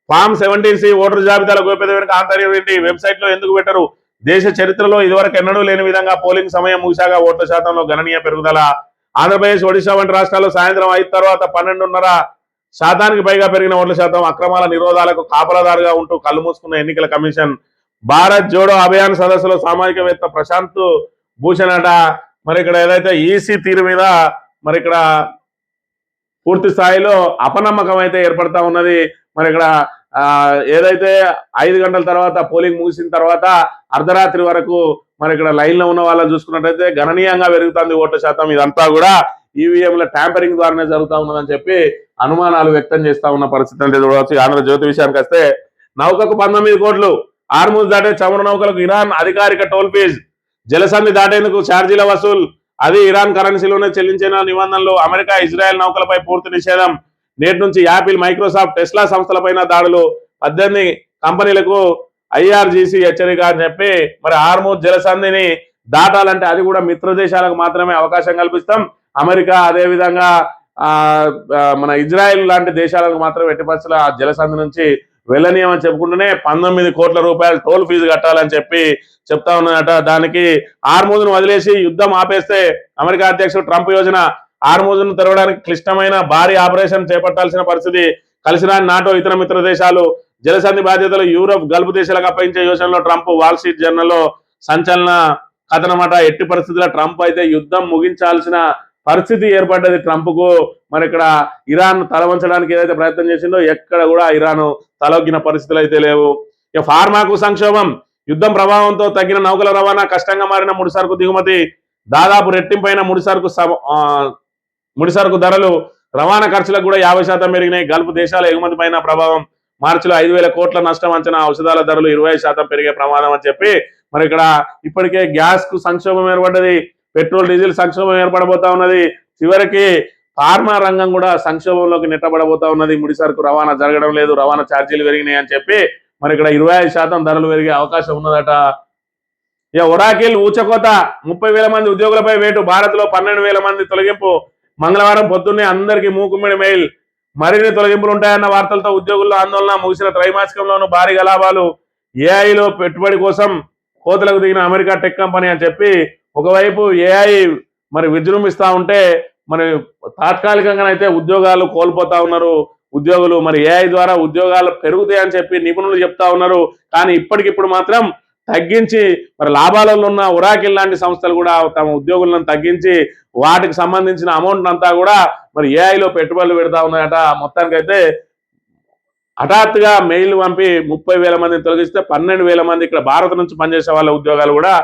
ఫామ్ 17C ఓటర్ జాబితాల గోప్యత వెనుక ఆంతర్యం ఏంటి, వెబ్సైట్ లో ఎందుకు పెట్టరు, దేశ చరిత్రలో ఇదివరకు ఎన్నడూ లేని విధంగా పోలింగ్ సమయం ముగిశాక ఓట్ల శాతంలో గణనీయ పెరుగుదల, ఆంధ్రప్రదేశ్ ఒడిశా వంటి రాష్ట్రాల్లో సాయంత్రం 5 తర్వాత 12.5% పైగా పెరిగిన ఓట్ల శాతం, అక్రమాల నిరోధాలకు కాపలాదారుగా ఉంటూ కళ్ళు మూసుకున్న ఎన్నికల కమిషన్, భారత్ జోడో అభియాన్ సదస్సులో సామాజికవేత్త ప్రశాంత్ భూషణ్ అట. మరి ఇక్కడ ఏదైతే ఈసీ తీరు మీద మరి ఇక్కడ పూర్తి స్థాయిలో అపనమ్మకం అయితే ఏర్పడతా ఉన్నది. మరి ఇక్కడ ఏదైతే 5 గంటల తర్వాత పోలింగ్ ముగిసిన తర్వాత అర్ధరాత్రి వరకు మరి ఇక్కడ లైన్ లో ఉన్న వాళ్ళని చూసుకున్నట్టయితే గణనీయంగా పెరుగుతుంది ఓట్ల శాతం. ఇదంతా కూడా ఈవీఎంల ట్యాంపరింగ్ ద్వారానే జరుగుతా ఉన్నదని చెప్పి అనుమానాలు వ్యక్తం చేస్తా ఉన్న పరిస్థితి అంటే చూడవచ్చు. ఆంధ్రజ్యోతి విషయానికి వస్తే నౌకకు 19 కోట్లు, హార్మూజ్ దాటే చమురు నౌకలకు ఇరాన్ అధికారిక టోల్ ఫీజు, జలసంధి దాటేందుకు ఛార్జీల వసూలు, అది ఇరాన్ కరెన్సీలోనే చెల్లించిన నిబంధనలు, అమెరికా ఇజ్రాయెల్ నౌకలపై పూర్తి నిషేధం, నేటి నుంచి యాపిల్ మైక్రోసాఫ్ట్ టెస్లా సంస్థలపైన దాడులు, 18 కంపెనీలకు ఐఆర్జీసీ హెచ్చరిక అని చెప్పి మరి హార్మూజ్ జలసంధిని దాటాలంటే అది కూడా మిత్ర దేశాలకు మాత్రమే అవకాశం కల్పిస్తాం, అమెరికా అదేవిధంగా మన ఇజ్రాయెల్ లాంటి దేశాలకు మాత్రం ఎట్టి పరిస్థితుల్లో ఆ జలసంధి నుంచి వెళ్ళనీయమని చెప్పుకుంటూనే 19 కోట్ల రూపాయలు టోల్ ఫీజు కట్టాలని చెప్పి చెప్తా ఉన్నదట. దానికి హార్మూజ్ను వదిలేసి యుద్ధం ఆపేస్తే అమెరికా అధ్యక్షుడు ట్రంప్ యోజన, హార్మూజ్ను తెరవడానికి క్లిష్టమైన భారీ ఆపరేషన్ చేపట్టాల్సిన పరిస్థితి, కలిసిరాని నాటో ఇతర మిత్ర దేశాలు, జలసంధి బాధ్యతలు యూరోప్ గల్ఫ్ దేశాలకు అప్పగించే యోజనలో ట్రంప్, వాల్ స్ట్రీట్ జర్నల్లో సంచలన కథనమాట. ఎట్టి పరిస్థితుల్లో ట్రంప్ అయితే యుద్ధం ముగించాల్సిన పరిస్థితి ఏర్పడ్డది ట్రంప్ కు. మరి ఇక్కడ ఇరాన్ తలవంచడానికి ఏదైతే ప్రయత్నం చేసిందో ఎక్కడ కూడా ఇరాన్ తలొగ్గిన పరిస్థితులు అయితే లేవు. ఇక ఫార్మాకు సంక్షోభం, యుద్ధం ప్రభావంతో తగ్గిన నౌకల రవాణా, కష్టంగా మారిన ముడిసరుకు దిగుమతి, దాదాపు రెట్టింపైన ముడిసరుకు ధరలు, రవాణా ఖర్చులకు కూడా 50% పెరిగినాయి. గల్ఫ్ దేశాల ఎగుమతి పైన ప్రభావం, మార్చిలో 5,000 కోట్ల నష్టం అంచనా, ఔషధాల ధరలు 25% పెరిగే ప్రమాదం అని చెప్పి మరి ఇక్కడ ఇప్పటికే గ్యాస్ కు సంక్షోభం ఏర్పడ్డది, పెట్రోల్ డీజిల్ సంక్షోభం ఏర్పడబోతా ఉన్నది, చివరికి ఫార్మా రంగం కూడా సంక్షోభంలోకి నెట్టబడబోతా ఉన్నది. ముడిసరుకు రవాణా జరగడం లేదు, రవాణా ఛార్జీలు పెరిగినాయి అని చెప్పి మరి ఇక్కడ 25% ధరలు పెరిగే అవకాశం ఉన్నదట. ఇక ఒరాకిల్ ఊచకోత, 30,000 మంది ఉద్యోగులపై వేటు, భారత్ లో 12,000 మంది తొలగింపు, మంగళవారం పొద్దున్నే అందరికీ మూకుమ్మడి మెయిల్, మరిన్ని తొలగింపులు ఉంటాయన్న వార్తలతో ఉద్యోగుల్లో ఆందోళన, ముగిసిన త్రైమాసికంలోనూ భారీగా లాభాలు, ఏఐలో పెట్టుబడి కోసం కోతలకు దిగిన అమెరికా టెక్ కంపెనీ అని చెప్పి ఒకవైపు ఏఐ మరి విజృంభిస్తా ఉంటే మరి తాత్కాలికంగానైతే ఉద్యోగాలు కోల్పోతా ఉన్నారు ఉద్యోగులు. మరి ఏఐ ద్వారా ఉద్యోగాలు పెరుగుతాయని చెప్పి నిపుణులు చెప్తా ఉన్నారు. కానీ ఇప్పటికిప్పుడు మాత్రం తగ్గించి మరి లాభాలలో ఉన్న ఒరాకిల్ లాంటి సంస్థలు కూడా తమ ఉద్యోగులను తగ్గించి వాటికి సంబంధించిన అమౌంట్ అంతా కూడా మరి ఏఐలో పెట్టుబడులు పెడతా ఉన్నాయట. మొత్తానికైతే హఠాత్తుగా మెయిల్ పంపి 30,000 మందిని తొలగిస్తే 12,000 మంది ఇక్కడ భారత్ నుంచి పనిచేసే వాళ్ళ ఉద్యోగాలు కూడా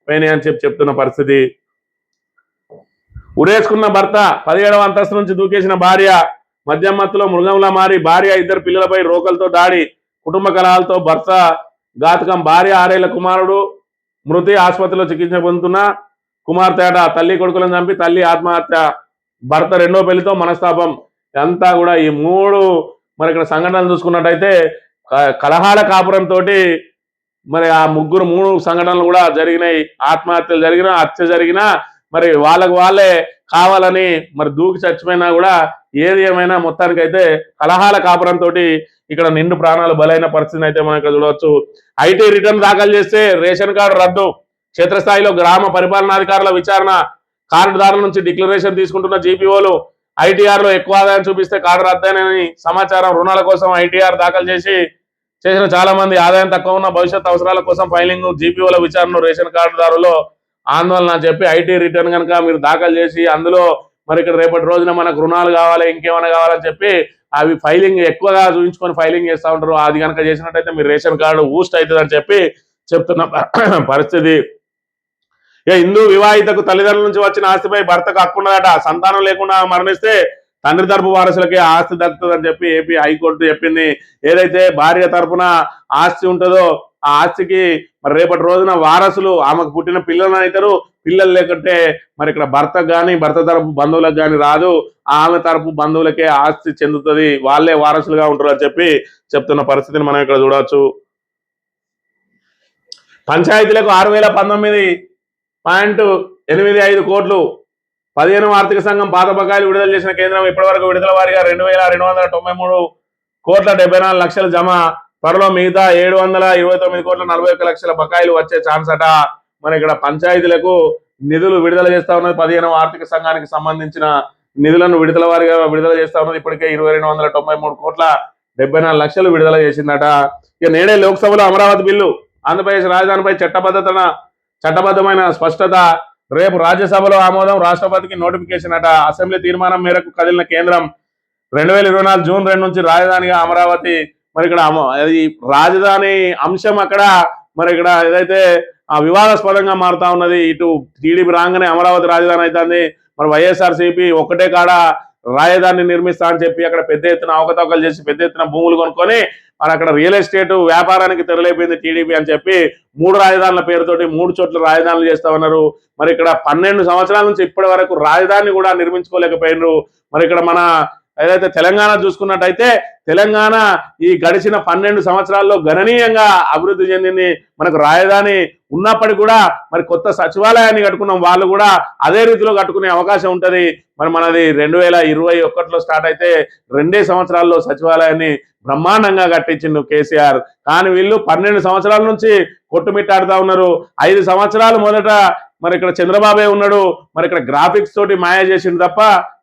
పోయినాయి అని చెప్తున్న పరిస్థితి. ఉరేసుకున్న భర్త, 17వ అంతస్తు నుంచి దూకేసిన భార్య, మద్యం మత్తులో మృగంలా మారి భార్య, 2 పిల్లలపై రోకలతో దాడి, కుటుంబ కలహాలతో భర్త ఘాతకం, భార్య 6 ఏళ్ల కుమారుడు మృతి, ఆసుపత్రిలో చికిత్స పొందుతున్న కుమార్తె అట. తల్లి కొడుకులను చంపి తల్లి ఆత్మహత్య, భర్త 2వ పెళ్లితో మనస్తాపం. అంతా కూడా ఈ 3 మరి ఇక్కడ సంఘటనలు చూసుకున్నట్టయితే కలహాల కాపురంతో మరి ఆ 3 సంఘటనలు కూడా జరిగినాయి. ఆత్మహత్యలు జరిగినా, హత్య జరిగినా మరి వాళ్ళే కావాలని మరి దూకి చచ్చిపోయినా కూడా ఏది ఏమైనా మొత్తానికైతే కలహాల కాపురంతో ఇక్కడ నిండు ప్రాణాలు బలైన పరిస్థితిని అయితే మనం ఇక్కడ చూడవచ్చు. ఐటీ రిటర్న్ దాఖలు చేస్తే రేషన్ కార్డు రద్దు, క్షేత్రస్థాయిలో గ్రామ పరిపాలనాధికారుల విచారణ, కార్డుదారుల నుంచి డిక్లరేషన్ తీసుకుంటున్న జీపీఓలు, ఐటీఆర్ లో ఎక్కువ ఆదాయం చూపిస్తే కార్డు రద్దేనని సమాచారం, రుణాల కోసం ఐటీఆర్ దాఖలు చేసి చేసిన చాలా మంది ఆదాయం తక్కువ ఉన్న భవిష్యత్ అవసరాల కోసం ఫైలింగ్, జీపీఓల విచారణ, రేషన్ కార్డుదారులు ఆందోళన అని చెప్పి ఐటీ రిటర్న్ కనుక మీరు దాఖలు చేసి అందులో మరి ఇక్కడ రేపటి రోజున మనకు రుణాలు కావాలి ఇంకేమైనా కావాలని చెప్పి అవి ఫైలింగ్ ఎక్కువగా చూపించుకొని ఫైలింగ్ చేస్తూ ఉంటారు. అది కనుక చేసినట్టయితే మీరు రేషన్ కార్డు ఊస్ట్ అవుతుంది అని చెప్పి చెప్తున్న పరిస్థితి. ఇక హిందూ వివాహితకు తల్లిదండ్రుల నుంచి వచ్చిన ఆస్తిపై భర్తకు హక్కు ఉన్నదట. సంతానం లేకుండా మరణిస్తే తండ్రి తరపు వారసులకి ఆస్తి దక్కుతుందని చెప్పి ఏపీ హైకోర్టు చెప్పింది. ఏదైతే భార్య తరపున ఆస్తి ఉంటుందో ఆ ఆస్తికి మరి రేపటి రోజున వారసులు ఆమెకు పుట్టిన పిల్లలు అవుతారు. పిల్లలు లేకుంటే మరి ఇక్కడ భర్తకు కానీ భర్త తరపు బంధువులకు కానీ రాదు, ఆమె తరపు బంధువులకే ఆస్తి చెందుతుంది, వాళ్ళే వారసులుగా ఉంటారు అని చెప్పి చెప్తున్న పరిస్థితిని మనం ఇక్కడ చూడవచ్చు. పంచాయతీలకు 6,019.85 కోట్లు 15వ ఆర్థిక సంఘం పాత బకాయిలు విడుదల చేసిన కేంద్రం ఇప్పటివరకు విడుదల వారీగా 2,293 కోట్ల 74 లక్షలు జమ. త్వరలో మిగతా 729 కోట్ల 41 లక్షల బకాయిలు వచ్చే ఛాన్స్ అట. మరి ఇక్కడ పంచాయతీలకు నిధులు విడుదల చేస్తా ఉన్నది. 15వ ఆర్థిక సంఘానికి సంబంధించిన నిధులను విడుదల వారీగా విడుదల చేస్తా ఉన్నది. ఇప్పటికే 2,293 కోట్ల 74 లక్షలు విడుదల చేసిందట. ఇక నేడే లోక్సభలో అమరావతి బిల్లు, ఆంధ్రప్రదేశ్ రాజధానిపై చట్టబద్ధమైన స్పష్టత, రేపు రాజ్యసభలో ఆమోదం, రాష్ట్రపతికి నోటిఫికేషన్ అట. అసెంబ్లీ తీర్మానం మేరకు కదిలిన కేంద్రం 2024 జూన్ 2 నుంచి రాజధానిగా అమరావతి. మరి ఇక్కడ అది రాజధాని అంశం అక్కడ మరి ఇక్కడ ఏదైతే ఆ వివాదాస్పదంగా మారుతా ఉన్నది. ఇటు టీడీపీ రాగానే అమరావతి రాజధాని అవుతుంది. మరి వైఎస్ఆర్సీపీ ఒక్కటే కాడ రాజధాని నిర్మిస్తా అని చెప్పి అక్కడ పెద్ద ఎత్తున అవకతవకలు చేసి పెద్ద ఎత్తున భూములు కొనుక్కొని మరి అక్కడ రియల్ ఎస్టేట్ వ్యాపారానికి తెరలేపింది టీడీపీ అని చెప్పి 3 రాజధానుల పేరుతోటి 3 చోట్ల రాజధానులు చేస్తా ఉన్నారు. మరి ఇక్కడ 12 సంవత్సరాల నుంచి ఇప్పటి వరకు రాజధాని కూడా నిర్మించుకోలేకపోయినారు. మరి ఇక్కడ మన ఏదైతే తెలంగాణ చూసుకున్నట్టయితే తెలంగాణ ఈ గడిచిన 12 సంవత్సరాల్లో గణనీయంగా అభివృద్ధి చెందింది. మనకు రాజధాని ఉన్నప్పటికీ కూడా మరి కొత్త సచివాలయాన్ని కట్టుకున్నాం, వాళ్ళు కూడా అదే రీతిలో కట్టుకునే అవకాశం ఉంటుంది. మరి మనది 2021లో స్టార్ట్ అయితే 2 సంవత్సరాల్లో సచివాలయాన్ని బ్రహ్మాండంగా కట్టించిండు కేసీఆర్. కానీ వీళ్ళు 12 సంవత్సరాల నుంచి కొట్టుమిట్టాడుతా ఉన్నారు. 5 సంవత్సరాలు మొదట మరి ఇక్కడ చంద్రబాబే ఉన్నాడు. మరి ఇక్కడ గ్రాఫిక్స్ తోటి మాయ చేసిండు తప్ప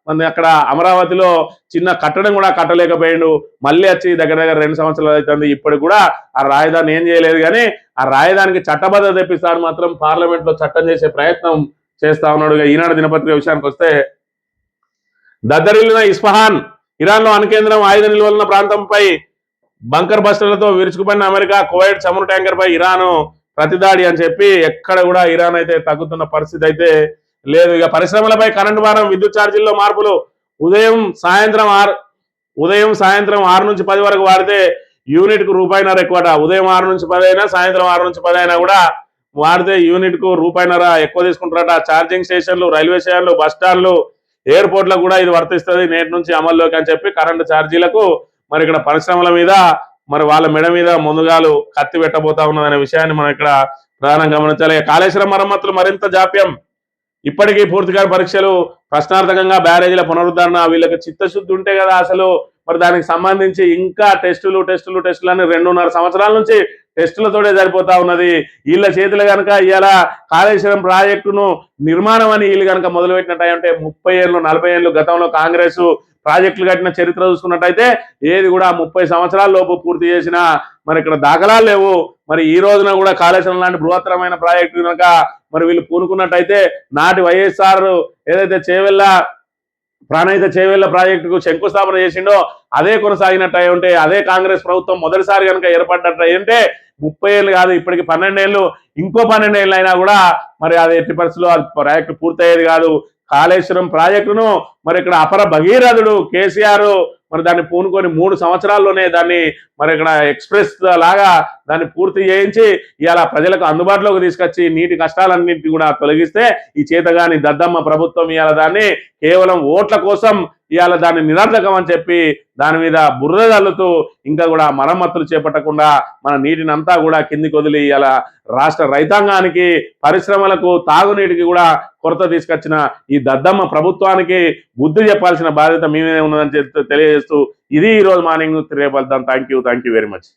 మన అక్కడ అమరావతిలో చిన్న కట్టడం కూడా కట్టలేకపోయాడు. మళ్ళీ వచ్చి దగ్గర 2 సంవత్సరాలు అవుతుంది. ఇప్పటికి కూడా ఆ రాజధాని ఏం చేయలేదు. కానీ ఆ రాజధానికి చట్టబద్ధత తెప్పిస్తాడు మాత్రం పార్లమెంట్ లో చట్టం చేసే ప్రయత్నం చేస్తా ఉన్నాడు. ఈనాడు దినపత్రిక విషయానికి వస్తే, దద్దరిల్లిన ఇస్ఫహాన్, ఇరాన్లో అణుకేంద్రం, ఆయుధ నిల్వలున్న ప్రాంతంపై బంకర్ బస్టర్లతో విరుచుకుపడిన అమెరికా, కువైట్ చమురు ట్యాంకర్ పై ఇరాన్ ప్రతిదాడి అని చెప్పి ఎక్కడ కూడా ఇరాన్ అయితే తగ్గుతున్న పరిస్థితి అయితే లేదు. ఇక పరిశ్రమలపై కరెంటు భారం, విద్యుత్ ఛార్జీల్లో మార్పులు, ఉదయం సాయంత్రం 6 నుంచి 10 వరకు వాడితే యూనిట్ కు ₹1.5 ఎక్కువట. ఉదయం 6 నుంచి 10 అయినా సాయంత్రం 6 నుంచి 10 అయినా కూడా వాడితే యూనిట్ కు ₹1.5 ఎక్కువ తీసుకుంటారట. ఛార్జింగ్ స్టేషన్లు, రైల్వే స్టేషన్లు, బస్ స్టాండ్లు, ఎయిర్పోర్ట్లకు కూడా ఇది వర్తిస్తుంది నేటి నుంచి అమల్లోకి అని చెప్పి కరెంటు ఛార్జీలకు మరి ఇక్కడ పరిశ్రమల మీద మరి వాళ్ళ మెడ మీద ముందుగాలు కత్తి పెట్టబోతా ఉన్నదనే విషయాన్ని మనం ఇక్కడ ప్రధానంగా గమనించాలి. కాళేశ్వరం మరమ్మతులు మరింత జాప్యం, ఇప్పటికీ పూర్తిగా పరీక్షలు ప్రశ్నార్థకంగా, బ్యారేజీల పునరుద్ధరణ. వీళ్ళకి చిత్తశుద్ధి ఉంటే కదా అసలు మరి దానికి సంబంధించి ఇంకా టెస్టులు అని 2.5 సంవత్సరాల నుంచి టెస్టులతోనే సరిపోతా ఉన్నది. వీళ్ళ చేతులు కనుక ఇవాళ కాళేశ్వరం ప్రాజెక్టును నిర్మాణం అని వీళ్ళు కనుక మొదలుపెట్టినట్టయితే 30 ఏళ్ళు 40 ఏళ్ళు గతంలో కాంగ్రెస్ ప్రాజెక్టులు కట్టిన చరిత్ర చూసుకున్నట్టయితే ఏది కూడా 30 సంవత్సరాల లోపు పూర్తి చేసిన మరి ఇక్కడ దాఖలాలు లేవు. మరి ఈ రోజున కూడా కాళేశ్వరం లాంటి బృహత్తరమైన ప్రాజెక్టు కనుక మరి వీళ్ళు పూనుకున్నట్టయితే నాటి వైఎస్ఆర్ ఏదైతే ప్రాణహిత చేవెళ్ల ప్రాజెక్టుకు శంకుస్థాపన చేసిండో అదే కొనసాగినట్టు అయి ఉంటే, అదే కాంగ్రెస్ ప్రభుత్వం మొదటిసారి కనుక ఏర్పడినట్టు అయ్యంటే 30 ఏళ్ళు కాదు ఇప్పటికి 12 ఏళ్ళు, ఇంకో 12 ఏళ్ళు అయినా కూడా మరి అది ఎట్టి పరిస్థితుల్లో ఆ ప్రాజెక్టు పూర్తయ్యేది కాదు. కాళేశ్వరం ప్రాజెక్టును మరి ఇక్కడ అపర భగీరథుడు కేసీఆర్ మరి దాన్ని పూనుకొని 3 సంవత్సరాల్లోనే దాన్ని మరి ఇక్కడ ఎక్స్ప్రెస్ లాగా దాన్ని పూర్తి చేయించి ఇవాళ ప్రజలకు అందుబాటులోకి తీసుకొచ్చి నీటి కష్టాలన్నింటినీ కూడా తొలగిస్తే ఈ చేతగాని దద్దమ్మ ప్రభుత్వం ఇవాళ దాన్ని కేవలం ఓట్ల కోసం ఇవాళ దాన్ని నిరర్ధకం అని చెప్పి దాని మీద బురద జల్లుతూ ఇంకా కూడా మరమ్మతులు చేపట్టకుండా మన నీటిని అంతా కూడా కిందికి వదిలి ఇవాళ రాష్ట్ర రైతాంగానికి, పరిశ్రమలకు, తాగునీటికి కూడా కొరత తీసుకొచ్చిన ఈ దద్దమ్మ ప్రభుత్వానికి బుద్ధి చెప్పాల్సిన బాధ్యత మీ మీద ఉన్నదని తెలియజేస్తూ ఇది ఈ రోజు మార్నింగ్ రేపు వెళ్దాం. Thank you very much.